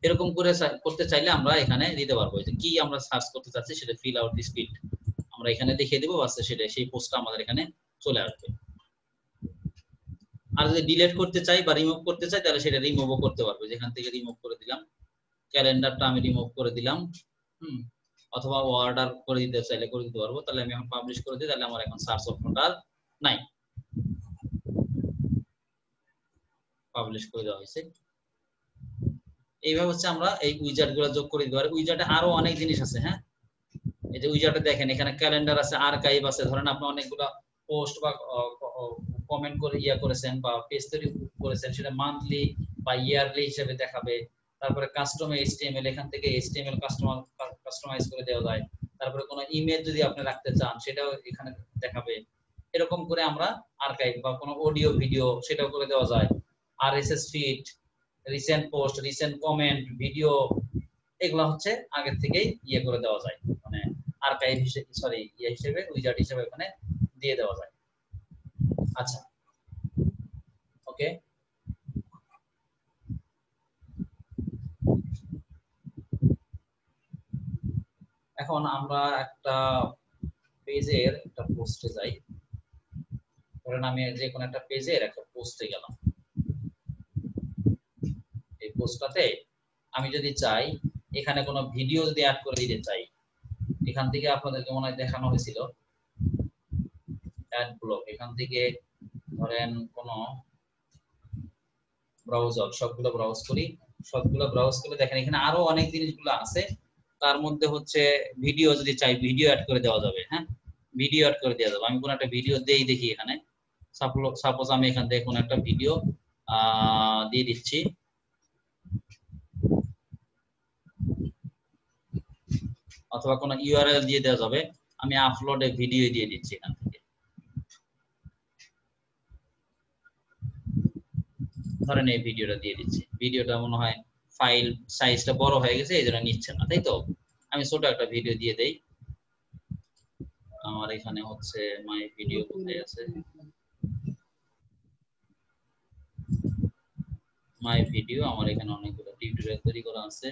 এরকম করে করতে চাইলে আমরা এখানে দিতে পারবো যে কি আমরা সার্চ করতে চাচ্ছি সেটা ফিল আউট দিস ফিল্ড আমরা এখানে দেখিয়ে দিব, বাস সেটা সেই পোস্টটা আমাদের এখানে চলে আসবে। আর যদি ডিলিট করতে চাই বা রিমুভ করতে চাই তাহলে সেটা রিমুভও করতে পারবো, যেখান থেকে রিমুভ করে দিলাম, ক্যালেন্ডারটা আমি রিমুভ করে দিলাম, অথবা অর্ডার করে দিতে চাইলে করে দিতে পারবো। তাহলে আমি এখন পাবলিশ করে দিই, তাহলে আমার এখন সার্চ অপশনটা নাই, পাবলিশ করে দেওয়া হয়েছে। এইভাবে হচ্ছে আমরা এই উইজার্ড গুলো যোগ করে দিতে পারি। উইজার্ডে আরো অনেক জিনিস আছে, হ্যাঁ এই যে উইজার্ডে দেখেন এখানে ক্যালেন্ডার আছে, আর্কাইভ আছে, ধরেন আপনি অনেকগুলো পোস্ট বা কমেন্ট করে করেছেন বা পেজ তৈরি করেছেন, সেটা মান্থলি বা ইয়ারলি হিসেবে দেখাবে। তারপরে কাস্টম এইচটিএমএল, এখান থেকে এইচটিএমএল কাস্টমাইজ করে দেওয়া যায়। তারপরে কোনো ইমেজ যদি আপনি রাখতে চান সেটাও এখানে দেখাবে। এরকম করে আমরা আর্কাইভ বা কোনো অডিও ভিডিও সেটাও করে দেওয়া যায়। RSS feed, recent post, recent comment, video, এগুলো হচ্ছে আগে থেকেই করে দেওয়া যায়, মানে আর্কাইভ হিসেবে হিসেবে উইজার্ড হিসেবে ওখানে দিয়ে দেওয়া যায়। আচ্ছা, ওকে, এখন আমরা একটা পেজের একটা পোস্টে যাই। ধরেন আমি যে কোনো একটা পেজের একটা পোস্টে গেলাম। এই পোস্টটাতে আমি যদি চাই এখানে কোনো ভিডিও যদি অ্যাড করে দিতে চাই, এখান থেকে আপনাদেরকে মনে হয় দেখানো হয়েছিল অ্যাড ব্লক। এখান থেকে ধরেন কোন ব্রাউজার, সবগুলো ব্রাউজ করি, সবগুলো ব্রাউজ করে দেখেন এখানে আরো অনেক জিনিসগুলো আছে। তার মধ্যে হচ্ছে ভিডিও যদি চাই ভিডিও অ্যাড করে দেওয়া যাবে। হ্যাঁ, ভিডিও অ্যাড করে দেওয়া যাবে। আমি কোন একটা ভিডিও দেই দেখি এখানে, সাপোজ আমি এখান থেকে কোন একটা ভিডিও দিয়ে দিচ্ছি। অথবা কোন ইউআরএল দিয়ে দেওয়া যাবে। আমি আপলোড এ ভিডিও দিয়ে দিচ্ছি এখান থেকে। ধরেন এই ভিডিওটা দিয়ে দিচ্ছি। ভিডিওটা মনে হয় ফাইল সাইজটা বড় হয়ে গেছে, এই জন্য নিচ্ছে না, তাই তো? আমি ছোট একটা ভিডিও দিয়ে দেই। আমার এখানে হচ্ছে মাই ভিডিও কোথায় আছে, মাই ভিডিও। আমার এখানে অনেকগুলো টিউটোরিয়াল তৈরি করা আছে।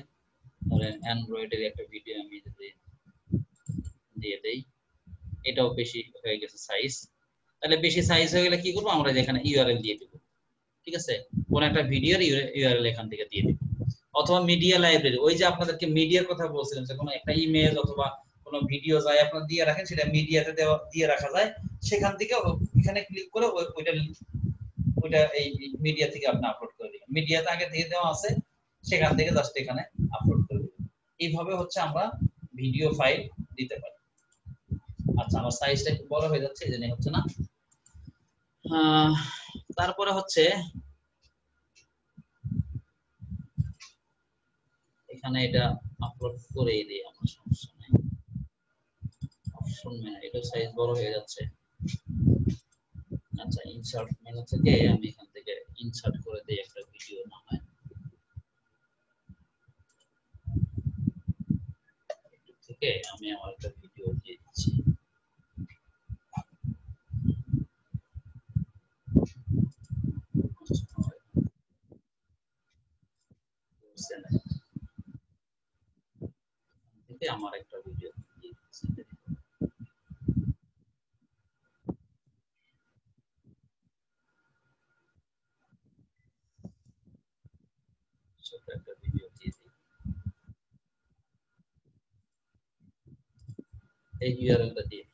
ধরেন অ্যান্ড্রয়েডের একটা ভিডিও আমি যদি দিয়ে দেই, এটাও বেশি হয়ে গেছে সাইজ। তাহলে বেশি সাইজ হয়ে গেলে কি করবো, আমরা এখানে ইউআরএল দিয়ে দেব। ঠিক আছে, কোন একটা ভিডিওর ইউআরএল এখান থেকে দিয়ে দেব। অথবা মিডিয়া লাইব্রেরি, ওই যে আপনাদেরকে মিডিয়ার কথা বলছিলাম, যে কোনো একটা ইমেজ অথবা কোনো ভিডিও যায় আপনারা দিয়ে রাখেন, সেটা মিডিয়াতে দিয়ে রাখা যায়। সেখান থেকে এখানে ক্লিক করে ওইটা এই মিডিয়া থেকে আপনি আপলোড করে দিবেন। মিডিয়াতে আগে দিয়ে দেওয়া আছে, সেখান থেকে জাস্ট এখানে আপলোড করে দিবেন। এইভাবে হচ্ছে আমরা ভিডিও ফাইল দিতে পারি। আচ্ছা, আমার সাইজটা একটু বড় হয়ে যাচ্ছে, এজন্য হচ্ছে না। তারপরে হচ্ছে এখানে এটা আপলোড করেই দিই, আমার সমস্যা নেই। অপশন মেনু, এটা সাইজ বড় হয়ে যাচ্ছে। আচ্ছা, ইনসার্ট মেনু থেকে আমি এখান থেকে ইনসার্ট করে দেই একটা ভিডিও, না হয় থেকে আমি আমার একটা ভিডিও দিয়ে দিচ্ছি। আমার একটা ভিডিও দিয়ে দিচ্ছি। ছোট একটা ভিডিও দিয়ে দিই। এই ইউআরএলটা দিয়ে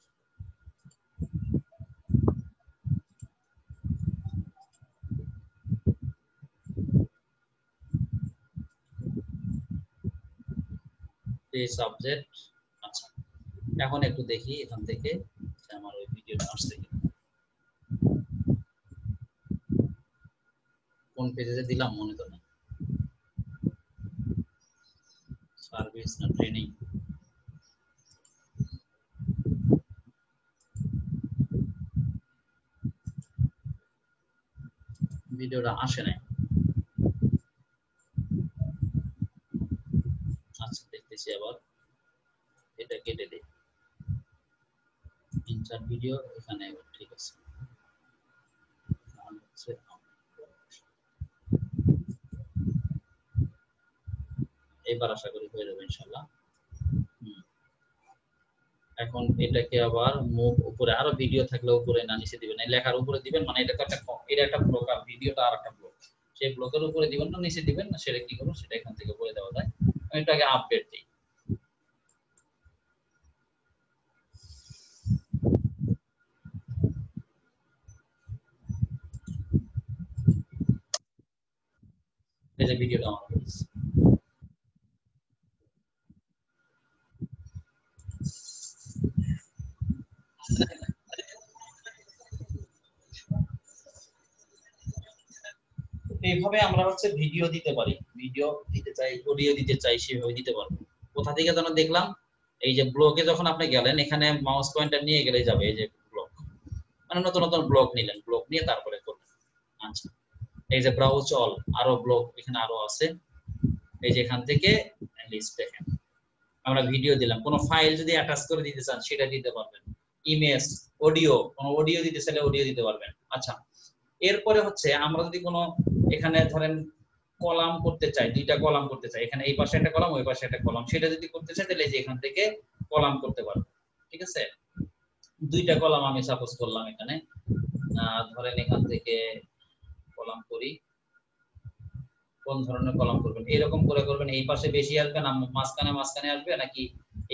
এই সাবজেক্ট। আচ্ছা, এখন একটু দেখি এখান থেকে আমার ওই ভিডিওটা আসছে কিনা। কোন পেজে দিলাম মনে তো নেই। সার্ভিস না ট্রেনিং, ভিডিওটা আসে নাই। আচ্ছা, দেখতেছি আবার, এটা কেটে দিই। ইনসার্ট ভিডিও এখানে, ঠিক আছে। এবার আশা করি হয়ে যাবে ইনশাআল্লাহ। এখন এটাকে আবার মুভ উপরে, আরো ভিডিও থাকলে উপরে না নিচে দিবেন, এই লেখার উপরে দিবেন। মানে এটা তো একটা, এটা একটা ব্লক, আর ভিডিওটা আর একটা ব্লক। সেই ব্লকের উপরে দিবেন না নিচে দিবেন না, সেটা কি করব সেটা এখান থেকে বলে দেওয়া যায়। আমি এটাকে আপডেট দিই। এই যে ভিডিওটা আমার হয়েছে। এইভাবে আমরা হচ্ছে ভিডিও দিতে পারি। ভিডিও দিতে চাই, অডিও দিতে চাই, সেভাবে দিতে পারবো। কোথা থেকে যেন দেখলাম, এই যে ব্লকে যখন আপনি গেলেন, এখানে মাউস পয়েন্টার নিয়ে গেলে যাবে এই যে ব্লক, মানে নতুন নতুন ব্লক নিলেন, ব্লক নিয়ে তারপরে করবেন। আচ্ছা, এই যে ব্রাউজ অল, আরো ব্লক এখানে আরো আছে। এই যে এখান থেকে লিস্ট দেখেন, আমরা ভিডিও দিলাম। কোনো ফাইল যদি অ্যাটাচ করে দিতে চান সেটা দিতে পারবেন। ইমেজ, অডিও, কোনো অডিও দিতে চাইলে অডিও দিতে পারবেন। আচ্ছা, এরপরে হচ্ছে আমরা যদি কোনো এখানে ধরেন কলাম করতে চাই, দুইটা কলাম করতে চাই, এখানে এই পাশে একটা কলাম, ওই পাশে একটা কলাম, সেটা যদি করতে চাই তাহলে এই যে এখান থেকে কলাম করতে পারবো। ঠিক আছে, দুইটা কলাম আমি সাপোজ করলাম এখানে, ধরেন এখান থেকে কলাম করি। কোন ধরনের কলাম করবেন, এরকম করে করবেন, এই পাশে বেশি আসবে না মাঝখানে মাঝখানে আসবে, নাকি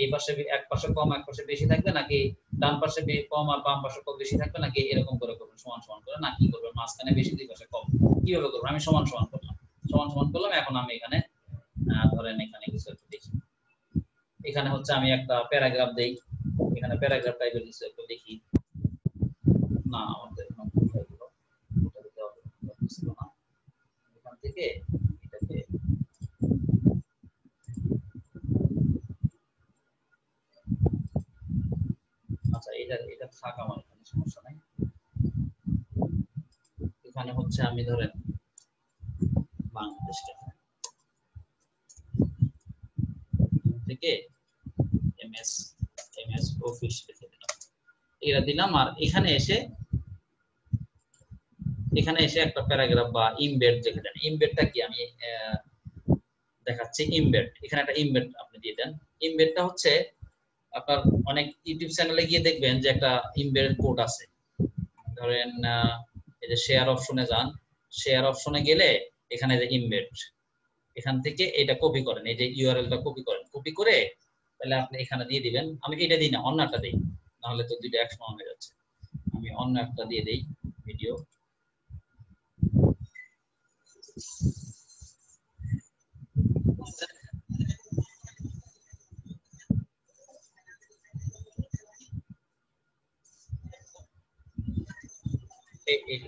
এই পাশে এক পাশে কম এক পাশে বেশি থাকবে, নাকি ডান পাশে কম আর বাম পাশে কম বেশি থাকবে, নাকি এরকম করে করবেন সমান সমান করে, না কি করবেন মাঝখানে বেশি দুই পাশে কম, কিভাবে করবেন? আমি সমান সমান করলাম, সমান সমান করলাম। এখন আমি এখানে ধরেন এখানে কিছু একটু দেখি, এখানে হচ্ছে আমি একটা প্যারাগ্রাফ দেই, এখানে প্যারাগ্রাফ টাইপের কিছু একটু দেখি। না আমাদের এখান থেকে এটাকে আচ্ছা এটা থাক, আমার এখানে সমস্যা নাই। এখানে হচ্ছে আমি ধরেন বাংলাদেশ থেকে এমএস অফিস লিখে দিলাম, এটা দিলাম। আর এখানে এসে একটা প্যারাগ্রাফ বা ইমবেড লিখে দেন। ইমবেডটা কি আমি দেখাচ্ছি। ইমবেড, এখানে একটা ইমবেড আপনি দিয়ে দেন। ইমবেডটা হচ্ছে আপনার অনেক ইউটিউব চ্যানেলে গিয়ে দেখবেন যে একটা ইমবেডেড কোড আছে। ধরেন এই যে শেয়ার অপশনে যান, শেয়ার অপশনে গেলে এখানে যে ইমবেড, এখান থেকে এটা কপি করেন, এই যে ইউআরএলটা কপি করেন, কপি করে তাহলে আপনি এখানে দিয়ে দিবেন। আমি এটা দিই না, অন্য একটা দিই, নাহলে তো দুইটা এক সমান হয়ে যাচ্ছে। আমি অন্য একটা দিয়ে দেই ভিডিও।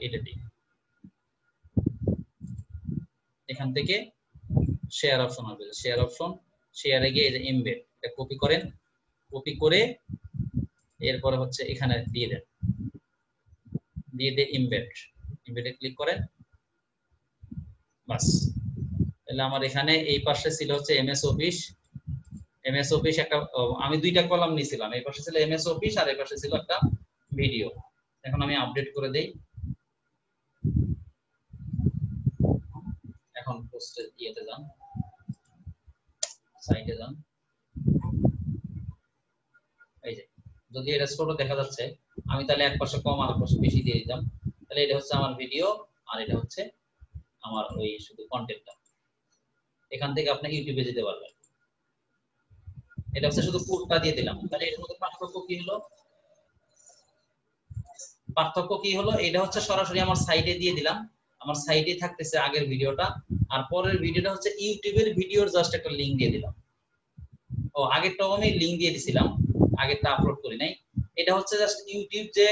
এটা দিই, এখান থেকে শেয়ার অপশন আসবে, শেয়ার অপশন, শেয়ারে গিয়ে এই যে এমবেড এটা কপি করেন, কপি করে এরপরে হচ্ছে এখানে দিয়ে দেন, দিয়ে দিয়ে এমবেডে ক্লিক করেন, বাস। তাহলে আমার এখানে এই পাশে ছিল হচ্ছে এমএস অফিস একটা, আমি দুইটা কলাম নিয়েছিলাম, এই পাশে ছিল এমএস অফিস আর এই পাশে ছিল একটা ভিডিও। এখন আমি আপডেট করে দেই, এখন পোস্টে ইয়েতে যান, সাইটে যান, এই যে যদি এটা ছোট দেখা যাচ্ছে, আমি তাহলে এক পাশে কম আর এক পাশে বেশি দিয়ে দিলাম, তাহলে এটা হচ্ছে আমার ভিডিও আর এটা হচ্ছে আমার ওই শুধু কন্টেন্টটা। এখান থেকে আপনি ইউটিউবে যেতে পারবেন। এটা হচ্ছে শুধু কোডটা দিয়ে দিলাম। তাহলে এর মধ্যে পার্থক্য কি হলো? এটা হচ্ছে সরাসরি আমার সাইটে দিয়ে দিলাম, আমার সাইটে থাকতেছে আগের ভিডিওটা, আর পরের ভিডিওটা হচ্ছে ইউটিউবের ভিডিওর জাস্ট একটা লিংক দিয়ে দিলাম। ও আগেরটাও আমি লিংক দিয়ে দিছিলাম, আগেরটা আপলোড করি নাই। এটা হচ্ছে জাস্ট ইউটিউব যে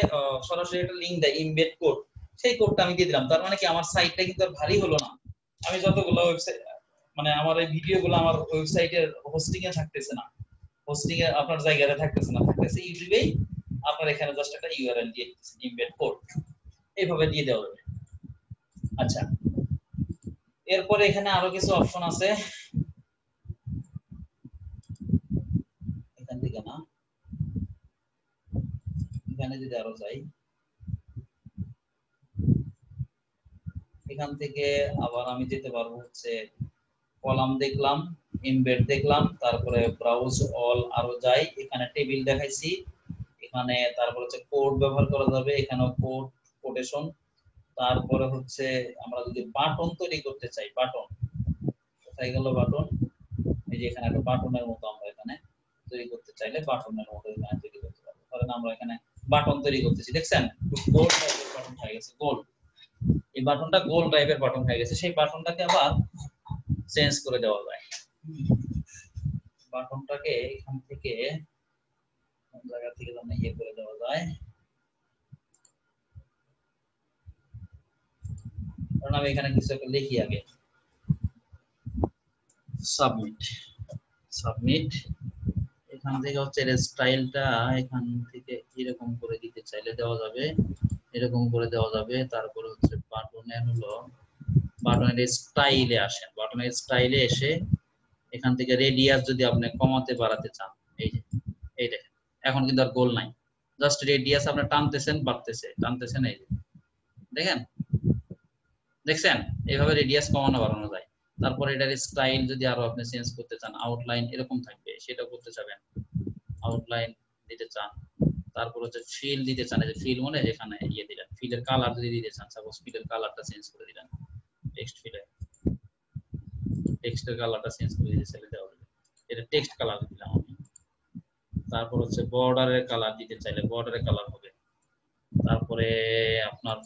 সরাসরি একটা লিংক দেয় ইমবেড কোড, সেই কোডটা আমি দিয়ে দিলাম। তার মানে কি আমার সাইটটা কিন্তু আর ভারী হলো না। আমি যতগুলো ওয়েবসাইট মানে আমার এই ভিডিওগুলো আমার ওয়েবসাইটের হোস্টিং এ থাকতেছে না, হোস্টিং এ আপনার জায়গাতে থাকতেছে না, থাকতেছে ইউটিউবেই। আপনার এখানে জাস্ট একটা ইউআরএল দিয়ে দিচ্ছেন, ইমবেড কোড এইভাবে দিয়ে দেওয়া যাবে। আচ্ছা, এরপরে এখানে আরো কিছু অপশন আছে, এখান থেকে না, এখানে যদি আরো যাই, এখান থেকে আবার আমি যেতে পারবো হচ্ছে কলাম দেখলাম, এমবেড দেখলাম, তারপরে ব্রাউজ অল আরো যাই, এখানে টেবিল দেখাইছি, এখানে তারপর হচ্ছে কোড ব্যবহার করা যাবে, এখানেও কোড কোটেশন, তারপরে হচ্ছে আমরা যদি বাটন তৈরি করতে চাই, বাটন কোথায় গেল বাটন, এই যে এখানে একটা বাটনের মতো আমরা এখানে তৈরি করতে চাইলে বাটনের মতো এখানে তৈরি করতে পারবো। ধরেন আমরা এখানে বাটন তৈরি করতেছি, দেখছেন গোল টাইপের বাটন হয়ে গেছে, গোল, এই বাটনটা গোল টাইপের বাটন হয়ে গেছে। সেই বাটনটাকে আবার চেঞ্জ করে দেওয়া যায়, বাটনটাকে এখান থেকে কোন জায়গা থেকে যেন ইয়ে করে দেওয়া যায়, কারণ আমি এখানে কিছু একটা লিখি আগে, সাবমিট, এখান থেকে হচ্ছে এর স্টাইলটা এখান থেকে এরকম করে দিতে চাইলে দেওয়া যাবে, এরকম করে দেওয়া যাবে। তারপরে হচ্ছে বাটনের হলো বাটনের স্টাইলে আসেন, বাটনের স্টাইলে এসে এখান থেকে রেডিয়াস যদি আপনি কমাতে বাড়াতে চান, এই যে এই দেখেন এখন কিন্তু আর গোল নাই, জাস্ট রেডিয়াস আপনি টানতেছেন বাড়তেছে, টানতেছেন, এই যে দেখেন, দেখছেন এইভাবে রেডিয়াস কমানো বাড়ানো যায়। তারপর এটার স্টাইল যদি আরো আপনি চেঞ্জ করতে চান, আউটলাইন এরকম থাকবে, সেটা করতে চাবেন, আউটলাইন দিতে চান, তারপর হচ্ছে ফিল দিতে চান, এই যে ফিল মানে যেখানে ইয়ে দিলেন, ফিলের কালার যদি দিতে চান, সাপোজ ফিলের কালারটা চেঞ্জ করে দিলেন, টেক্সট ফিলে টেক্সটের কালারটা চেঞ্জ করে দিতে চাইলে দেওয়া যাবে, এটা টেক্সট কালার দিলাম আমি। তারপর হচ্ছে বর্ডারের কালার দিতে চাইলে বর্ডারের কালার হবে। তারপরে আপনার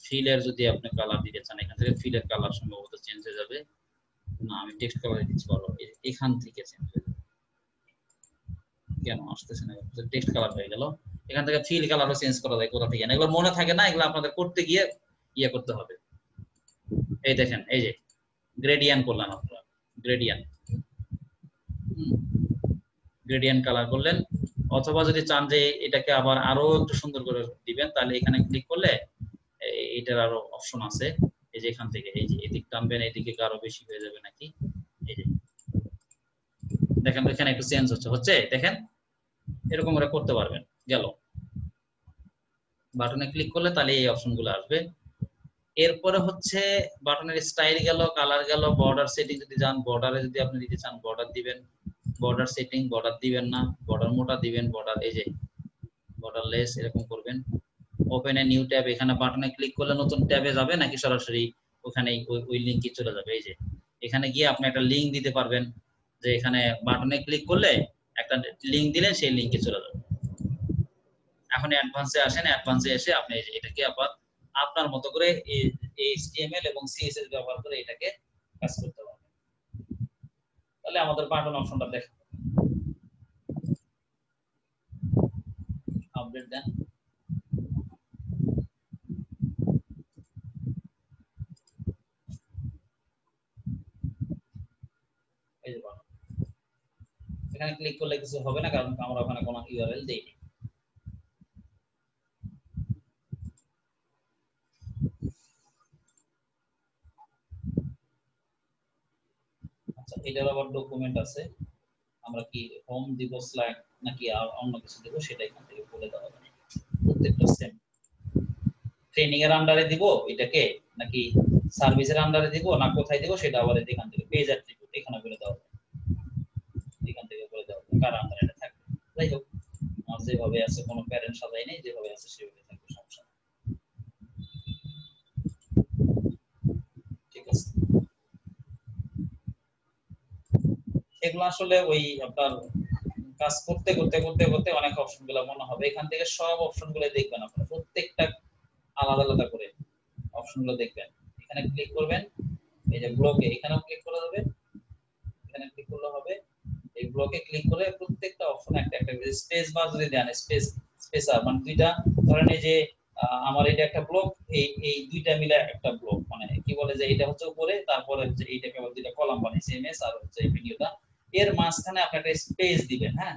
ফিলের যদি আপনি কালার দিতে চান, এখান থেকে ফিলের কালার সম্ভবত চেঞ্জ হয়ে যাবে, না আমি টেক্সট কালার দিচ্ছি, বলো এখান থেকে চেঞ্জ হয়ে যাবে, কেন আসতেছে না, টেক্সট কালার হয়ে গেল। এখান থেকে ফিল কালারও চেঞ্জ করা যায় কোথা থেকে, এগুলো মনে থাকে না, এগুলো আপনাদের করতে গিয়ে ইয়ে করতে হবে। এই দেখেন, এই যে গ্রেডিয়েন্ট করলাম আপনারা, গ্রেডিয়েন্ট কালার করলেন, অথবা যদি চান যে এটাকে আবার আরো একটু সুন্দর করে দিবেন, তাহলে এখানে ক্লিক করলে এটার আরো অপশন আছে, এই যে এখান থেকে এই যে এদিক টানবেন, এদিকে আরো বেশি হয়ে যাবে নাকি, এই যে দেখেন এখানে একটু চেঞ্জ হচ্ছে দেখেন, এরকম করে করতে পারবেন। গেল, বাটনে ক্লিক করলে তাহলে এই অপশনগুলো আসবে। এরপরে হচ্ছে বাটনের স্টাইল গেল, কালার গেল, বর্ডার সেটিং যদি যান, বর্ডারে যদি আপনি দিতে চান বর্ডার দিবেন, বর্ডার সেটিং বর্ডার দিবেন না, বর্ডার মোটা দিবেন, বর্ডার এই যে বর্ডারলেস এরকম করবেন। ওপেন এ নিউ ট্যাব, এখানে বাটনে ক্লিক করলে নতুন ট্যাবে যাবে নাকি সরাসরি ওখানে ওই লিংকে চলে যাবে, এই যে এখানে গিয়ে আপনি একটা লিংক দিতে পারবেন, যে এখানে বাটনে ক্লিক করলে একটা লিংক দিলে সেই লিংকে চলে যাবে। এখন অ্যাডভান্সে আসেন, অ্যাডভান্সে এসে আপনি এটাকে আবার আপনার মতো করে HTML এবং CSS ব্যবহার করে এটাকে কাজ করতে পারবেন। তাহলে আমাদের বাটন অপশনটা দেখেন, আপডেট দেন, এই যে বাটন, এখানে ক্লিক করলে কিছু হবে না, কারণ আমরা ওখানে কোনো ইউআরএল দেইনি। আচ্ছা, এটার আবার ডকুমেন্ট আছে, আমরা কি হোম দিব স্লাইড নাকি অন্য কিছু দেব সেটা এখান থেকে বলে দেওয়া যাবে, প্রত্যেকটা সেম। ট্রেনিং এর আন্ডারে দিব এটাকে, নাকি সার্ভিসের আন্ডারে দিব, না কোথায় দিব সেটা আবার এখান থেকে পেজ অ্যাট্রিবিউট এখানে বলে দেওয়া যাবে, এখান থেকে বলে দেওয়া যাবে কার আন্ডারে এটা থাকবে। যাই হোক, আমার যেভাবে আছে কোনো প্যারেন্ট সাজাই নেই, যেভাবে আছে সেভাবে থাকবে, সমস্যা নেই। ঠিক আছে, এগুলো আসলে ওই আপনার কাজ করতে করতে করতে করতে অনেক অপশনগুলো মনে হবে, এখান থেকে সব অপশনগুলো দেখবেন আপনারা, প্রত্যেকটা আলাদা আলাদা করে অপশনগুলো দেখবেন। এখানে ক্লিক করবেন, এই যে ব্লকে এখানেও ক্লিক করা যাবে, এখানে ক্লিক করলে হবে, এই ব্লকে ক্লিক করে প্রত্যেকটা অপশন একটা একটা স্পেস বার যদি দেন, স্পেসার মানে দুইটা, ধরেন এই যে আমার এটা একটা ব্লক, এই দুইটা মিলে একটা ব্লক, মানে কি বলে যে এটা হচ্ছে উপরে, তারপরে হচ্ছে এইটা কেবল দুইটা কলাম বানাইছে এমএস আর হচ্ছে এই ভিডিওটা, এর মাঝখানে আপনি একটা স্পেস দিবেন। হ্যাঁ,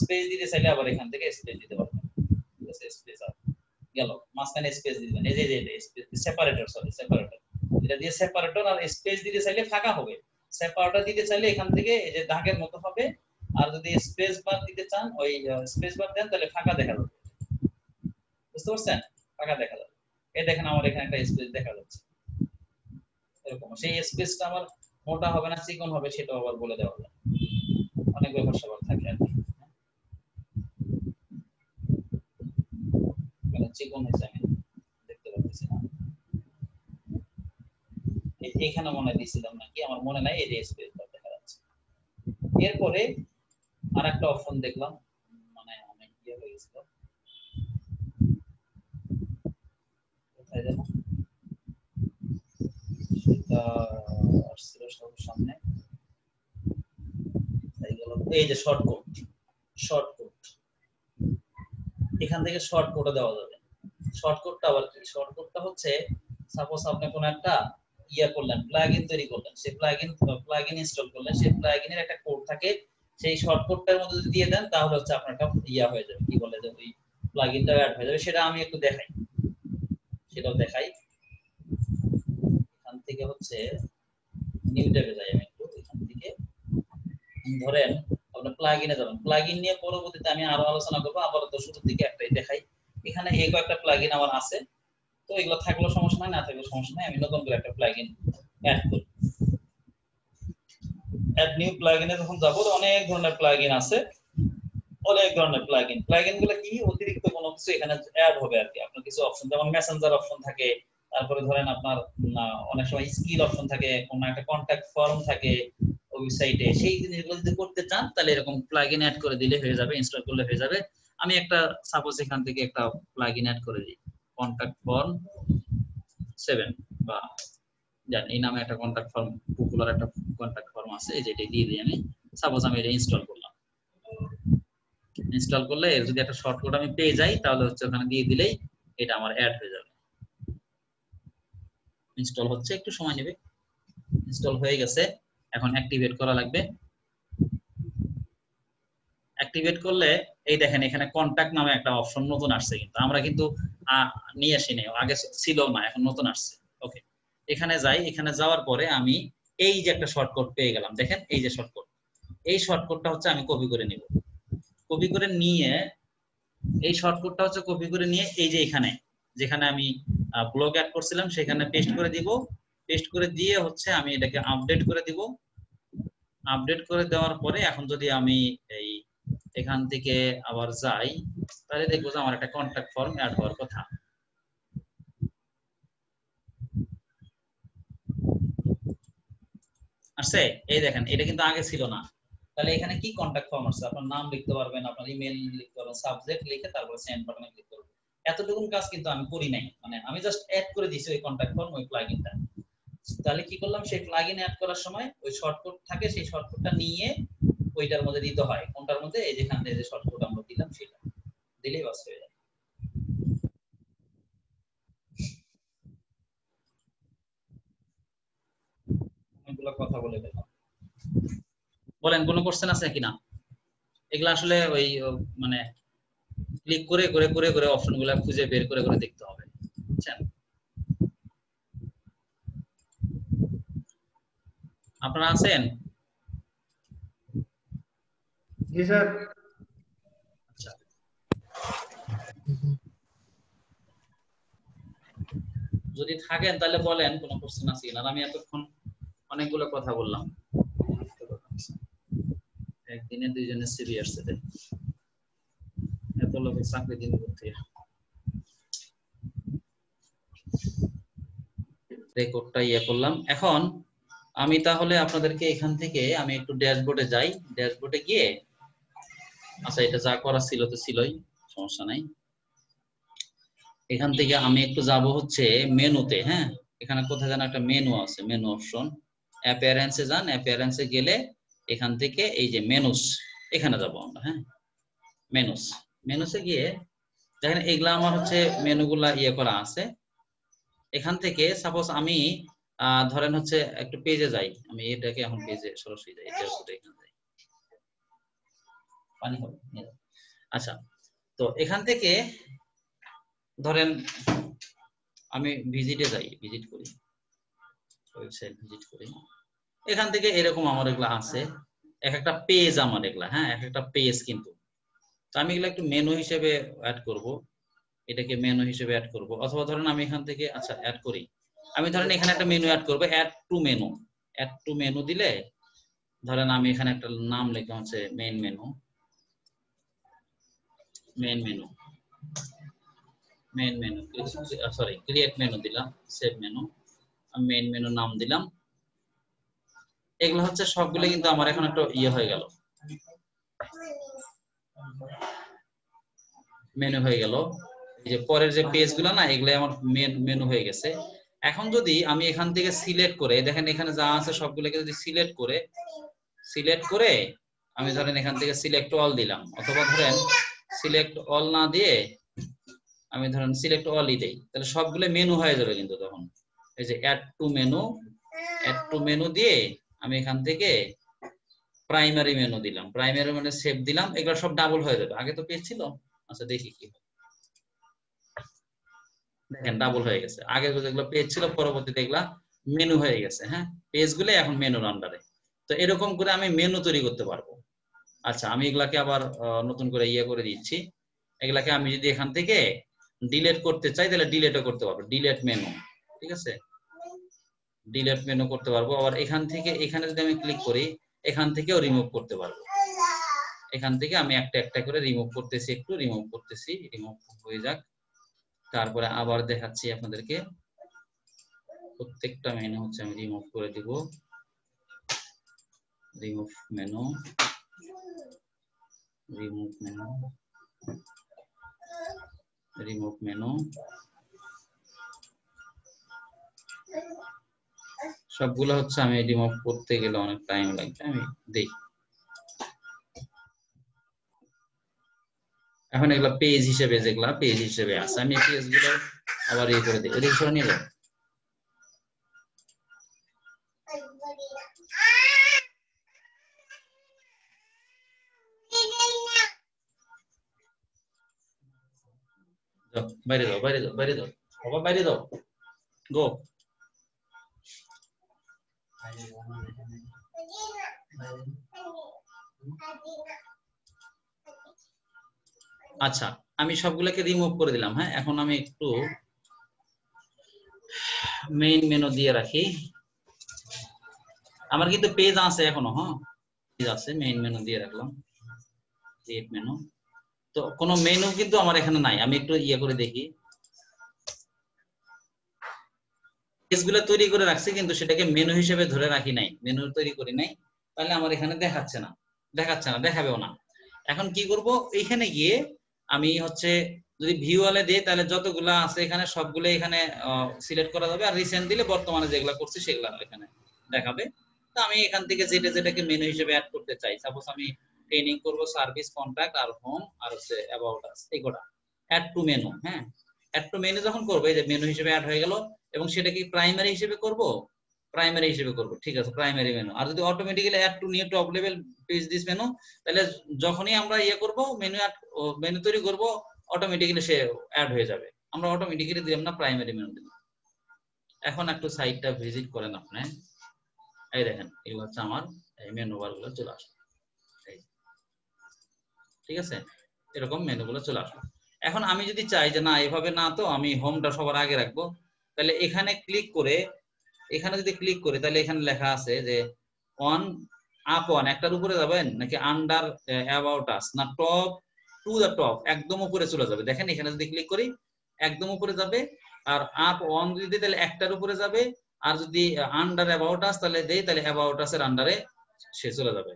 স্পেস দিতে চাইলে আবার এখান থেকে স্পেস দিতে পারবেন, ঠিক আছে, স্পেস আর গেল, মাঝখানে স্পেস দিবেন, এই যে সেপারেটর, সরি সেপারেটর, এটা দিয়ে সেপারেটর, আর স্পেস দিতে চাইলে ফাঁকা হবে, সেপারেটর দিতে চাইলে এখান থেকে এই যে দাগের মতো হবে, আর যদি স্পেস বার দিতে চান ওই স্পেস বার দেন তাহলে ফাঁকা দেখা যাবে, বুঝতে পারছেন, ফাঁকা দেখা যাবে। এই দেখেন আমার এখানে একটা স্পেস দেখা যাচ্ছে, এরকম সেই স্পেসটা আমার মোটা হবে না চিকন হবে সেটাও আবার বলে দেওয়া যায়, অনেক ব্যাপার স্যাপার থাকে আর কি। চিকন হয়েছে আমি দেখতে পাচ্ছি না, এখানে মনে দিয়েছিলাম নাকি আমার মনে নাই, এই যে স্পেস বার দেখা যাচ্ছে। এরপরে আরেকটা অপশন দেখলাম, মানে অনেক ইয়ে হয়ে গেছিল, কোথায় যেন সেটা আসছিল সবার সামনে, এই যে শর্টকাট এখান থেকে শর্টকাটও দেওয়া যাবে। শর্টকাটটা আবার কি, শর্টকাটটা হচ্ছে সাপোজ আপনি কোন একটা ইয়া করলেন, প্লাগইন তৈরি করলেন, সেই প্লাগইন ইনস্টল করলেন, সেই প্লাগইনের একটা কোড থাকে, সেই শর্টকাটটার মধ্যে যদি দিয়ে দেন তাহলে হচ্ছে আপনার একটা ইয়া হয়ে যাবে, কি বলে যে ওই প্লাগইনটা অ্যাড হয়ে যাবে। সেটা আমি একটু দেখাই, সেটাও দেখাই। এখান থেকে হচ্ছে নিউ ট্যাবে যাই আমি একটু, এখান থেকে ধরেন আপনার প্লাগইনে যাবেন, প্লাগইন নিয়ে পরবর্তীতে আমি আরো আলোচনা করব, আপাতত শুরুর দিকে একটাই দেখাই। এখানে এই কয়েকটা প্লাগইন আমার আছে, তো এগুলো থাকলেও সমস্যা নাই, না থাকলেও সমস্যা নাই, আমি নতুন করে একটা প্লাগইন অ্যাড করি। অ্যাড নিউ প্লাগইনে যখন যাব, অনেক ধরনের প্লাগইন আছে, অনেক ধরনের প্লাগইন। প্লাগইন গুলো কি অতিরিক্ত কোনো কিছু এখানে অ্যাড হবে আর কি। আপনার কিছু অপশন যেমন মেসেঞ্জার অপশন থাকে, তারপরে ধরেন আপনার অনেক সময় স্কিল অপশন থাকে, কোনো একটা কন্টাক্ট ফর্ম থাকে ওয়েবসাইটে, সেই জিনিসগুলো যদি করতে চান তাহলে এরকম প্লাগইন অ্যাড করে দিলে হয়ে যাবে, ইনস্টল করলে হয়ে যাবে। আমি একটা সাপোজ এখান থেকে একটা প্লাগইন অ্যাড করে দিই, কন্টাক্ট ফর্ম 7 বা জান এই নামে একটা কন্টাক্ট ফর্ম, পপুলার একটা কন্টাক্ট ফর্ম আছে, এই যেটা দিয়ে দিই আমি। সাপোজ আমি এটা ইনস্টল করলাম, ইনস্টল করলে এর যদি একটা শর্টকাট আমি পেয়ে যাই তাহলে হচ্ছে ওখানে দিয়ে দিলেই এটা আমার অ্যাড হয়ে যাবে। ইনস্টল হচ্ছে, একটু সময় নেবে। ইনস্টল হয়ে গেছে, এখন অ্যাক্টিভেট করা লাগবে। অ্যাক্টিভেট করলে এই দেখেন এখানে কন্টাক্ট নামে একটা অপশন নতুন আসছে, কিন্তু আমরা কিন্তু নিয়ে আসিনি, আগে ছিল না, এখন নতুন আসছে। ওকে, এখানে যাই, এখানে যাওয়ার পরে আমি এই যে একটা শর্টকাট পেয়ে গেলাম, দেখেন এই যে শর্টকাট, এই শর্টকাটটা হচ্ছে আমি কপি করে নিব। কপি করে নিয়ে এই শর্টকাটটা হচ্ছে কপি করে নিয়ে এই যে এখানে যেখানে আমি ব্লগ অ্যাড করছিলাম সেখানে পেস্ট করে দিব। পেস্ট করে দিয়ে হচ্ছে আমি এটাকে আপডেট করে দিব। আপডেট করে দেওয়ার পরে এখন যদি আমি এই এখান থেকে আবার যাই তাহলে দেখবো যে আমার একটা কন্টাক্ট ফর্ম অ্যাড হওয়ার কথা। আসছে, এই দেখেন এটা কিন্তু আগে ছিল না। তাহলে এখানে কি কন্টাক্ট ফর্ম আছে, আপনার নাম লিখতে পারবেন, আপনার ইমেল লিখতে পারবেন, সাবজেক্ট লিখে তারপর সেন্ড বাটনে ক্লিক করবেন। এতটুকুন কাজ কিন্তু আমি করি নাই, মানে আমি জাস্ট অ্যাড করে দিয়েছি ওই কন্টাক্ট ফর্ম ওই প্লাগইনটা। তাহলে কি করলাম, সেই প্লাগইন অ্যাড করার সময় ওই শর্টকাট থাকে, সেই শর্টকাটটা নিয়ে ওইটার মধ্যে দিতে হয়। কোনটার মধ্যে, এই যেখান থেকে যে শর্টকাট আমরা দিলাম সেটা দিলেই বাস হয়ে যায়। অনেকগুলো কথা বলে দিলাম, বলেন কোনো কোশ্চেন আছে কিনা? এগুলা আসলে ওই মানে ক্লিক করে করে করে করে অপশনগুলো খুঁজে বের করে করে দেখতে হবে, বুঝছেন? আপনারা আছেন? জি স্যার। আচ্ছা, যদি থাকেন তাহলে বলেন কোনো কোশ্চেন আছে কিনা। আমি এতক্ষণ অনেকগুলো কথা বললাম, একদিনে 2 জনের সিভি আসছে, এত লোকের চাকরি দিন করতে। রেকর্ডটা ইয়ে করলাম। এখন আমি তাহলে আপনাদেরকে এখান থেকে আমি একটু ড্যাশবোর্ডে যাই। ড্যাশবোর্ডে গিয়ে, আচ্ছা এটা যা করা ছিল তো ছিলই, সমস্যা নাই। এখান থেকে আমি একটু যাব হচ্ছে মেনুতে। হ্যাঁ, এখানে কোথায় যেন একটা মেনু আছে, মেনু অপশন। অ্যাপিয়ারেন্সে যান, অ্যাপিয়ারেন্সে গেলে এখান থেকে এই যে মেনুস, এখানে যাব আমরা। হ্যাঁ, মেনুস, মেনুসে গিয়ে দেখেন এগুলা আমার হচ্ছে মেনুগুলা ইয়ে করা আছে। এখান থেকে সাপোজ আমি ধরেন হচ্ছে একটু পেজে যাই, আমি এটাকে এখন পেজে সরাসরি যাই, এটা হচ্ছে এখানে যাই, পানি হবে। আচ্ছা, তো এখান থেকে ধরেন আমি ভিজিটে যাই, ভিজিট করি, ওয়েবসাইট ভিজিট করি। এখান থেকে এরকম আমার এগুলা আছে, এক একটা পেজ আমার এগুলা। হ্যাঁ, এক একটা পেজ কিন্তু। তো আমি এগুলা একটু মেনু হিসেবে অ্যাড করব, এটাকে মেনু হিসেবে অ্যাড করব। অথবা ধরেন আমি এখান থেকে, আচ্ছা অ্যাড করি, আমি ধরেন এখানে একটা মেনু অ্যাড করব, add to menu. Add to menu দিলে ধরেন আমি এখানে একটা নাম লিখলাম হচ্ছে main menu, main menu, main menu, sorry create menu দিলাম, সেভ মেনু, আমি মেইন মেনু নাম দিলাম। এগুলো হচ্ছে সবগুলো কিন্তু আমার এখন একটা ইয়ে হয়ে গেল, মেনু হয়ে গেল। এই যে পরের যে পেজগুলো না, এগুলো আমার মেনু হয়ে গেছে। এখন যদি আমি এখান থেকে সিলেক্ট করে, দেখেন এখানে যা আছে সবগুলোকে যদি সিলেক্ট করে আমি ধরেন এখান থেকে সিলেক্ট অল দিলাম, অথবা ধরেন সিলেক্ট অল না দিয়ে আমি ধরেন সিলেক্ট অলই দেই, তাহলে সবগুলো মেনু হয়ে যাবে কিন্তু তখন। এই যে add to menu, add to menu দিয়ে আমি এখান থেকে প্রাইমারি মেনু দিলাম, প্রাইমারি মেনু সেভ দিলাম, এগুলো সব ডাবল হয়ে যাবে। আগে তো পেজ ছিল, আচ্ছা দেখি কি হয়। দেখেন ডাবল হয়ে গেছে, আগে যেগুলো পেজ ছিল পরবর্তীতে এগুলা মেনু হয়ে গেছে। হ্যাঁ, পেজগুলো এখন মেনুর আন্ডারে। তো এরকম করে আমি মেনু তৈরি করতে পারবো। আচ্ছা, আমি এগুলাকে আবার নতুন করে ইয়ে করে দিচ্ছি। এগুলাকে আমি যদি এখান থেকে ডিলিট করতে চাই তাহলে ডিলিটও করতে পারবো, ডিলিট মেনু, ঠিক আছে, ডিলিট মেনু করতে পারবো। আবার এখান থেকে এখানে যদি আমি ক্লিক করি এখান থেকেও রিমুভ করতে পারবো। এখান থেকে আমি একটা একটা করে রিমুভ করতেছি, একটু রিমুভ করতেছি, রিমুভ হয়ে যাক। তারপরে আবার দেখাচ্ছি আপনাদেরকে, প্রত্যেকটা মেনু হচ্ছে আমি রিমুভ করে দিব। Remove menu, remove menu, remove menu, সবগুলো হচ্ছে আমি রিমুভ করতে গেলে অনেক টাইম লাগবে, আমি দেই। এখন এগুলা পেজ হিসেবে, যেগুলা পেজ হিসেবে আছে, আমি পেজগুলো আবার এই করে দিই। এদিকে সরে নিয়ে যাও। যাও, বাইরে যাও, বাইরে যাও, বাইরে যাও, বাবা বাইরে যাও, গো। আচ্ছা, আমি সবগুলোকে রিমুভ করে দিলাম। হ্যাঁ, এখন আমি একটু মেইন মেনু দিয়ে রাখি। আমার কিন্তু পেজ আছে এখনো, হ্যাঁ পেজ আছে, মেইন মেনু দিয়ে রাখলাম, ক্রিয়েট মেনু। তো কোনো মেনু কিন্তু আমার এখানে নাই, আমি একটু ইয়ে করে দেখি। পেজগুলো তৈরি করে রাখছি কিন্তু সেটাকে মেনু হিসেবে ধরে রাখি নাই, মেনু তৈরি করি নাই, তাহলে আমার এখানে দেখাচ্ছে না, দেখাবেও না। এখন কি করব, এইখানে গিয়ে আমি হচ্ছে যদি ভিউ ওয়ালে দিই, তাহলে যতগুলা আছে এখানে সবগুলো এখানে সিলেক্ট করা যাবে, আর রিসেন্ট দিলে বর্তমানে যেগুলা করছি সেগুলো এখানে দেখাবে। তো আমি এখান থেকে যেটাকে মেনু হিসেবে অ্যাড করতে চাই, সাপোজ আমি ট্রেনিং করব, সার্ভিস, কন্ট্যাক্ট আর হোম আর হচ্ছে অ্যাবাউট আস, এগুলা অ্যাড টু মেনু। হ্যাঁ, অ্যাড টু মেনু যখন করবে, যে মেনু হিসেবে অ্যাড হয়ে গেল, এবং সেটা কি প্রাইমারি হিসেবে করব, প্রাইমারি হিসেবে করব, ঠিক আছে, প্রাইমারি মেনু। আর যদি automatically add to new top level page this menu, তাহলে যখনই আমরা ইয়ে করব, মেনু তৈরি করব, অটোমেটিক্যালি সে অ্যাড হয়ে যাবে। আমরা অটোমেটিক্যালি দিলাম না, প্রাইমারি মেনু দিলাম। এখন একটু সাইটটা ভিজিট করেন আপনি, এই দেখেন এগুলো হচ্ছে আমার এই মেনু বার গুলো চলে আসবে, ঠিক আছে, এরকম মেনু গুলো চলে আসবে। এখন আমি যদি চাই যে না এভাবে না, তো আমি হোমটা সবার আগে রাখবো, তাহলে এখানে ক্লিক করে, এখানে যদি ক্লিক করি, তাহলে এখানে লেখা আছে যে অন আপ অন, একটার উপরে যাবেন নাকি আন্ডার অ্যাবাউট আস, না টপ টু দা টপ, একদম উপরে চলে যাবে। দেখেন এখানে যদি ক্লিক করি একদম উপরে যাবে, আর আপ অন যদি দিই তাহলে একটার উপরে যাবে, আর যদি আন্ডার অ্যাবাউট আস তাহলে দেই, তাহলে অ্যাবাউট আস এর আন্ডারে সে চলে যাবে।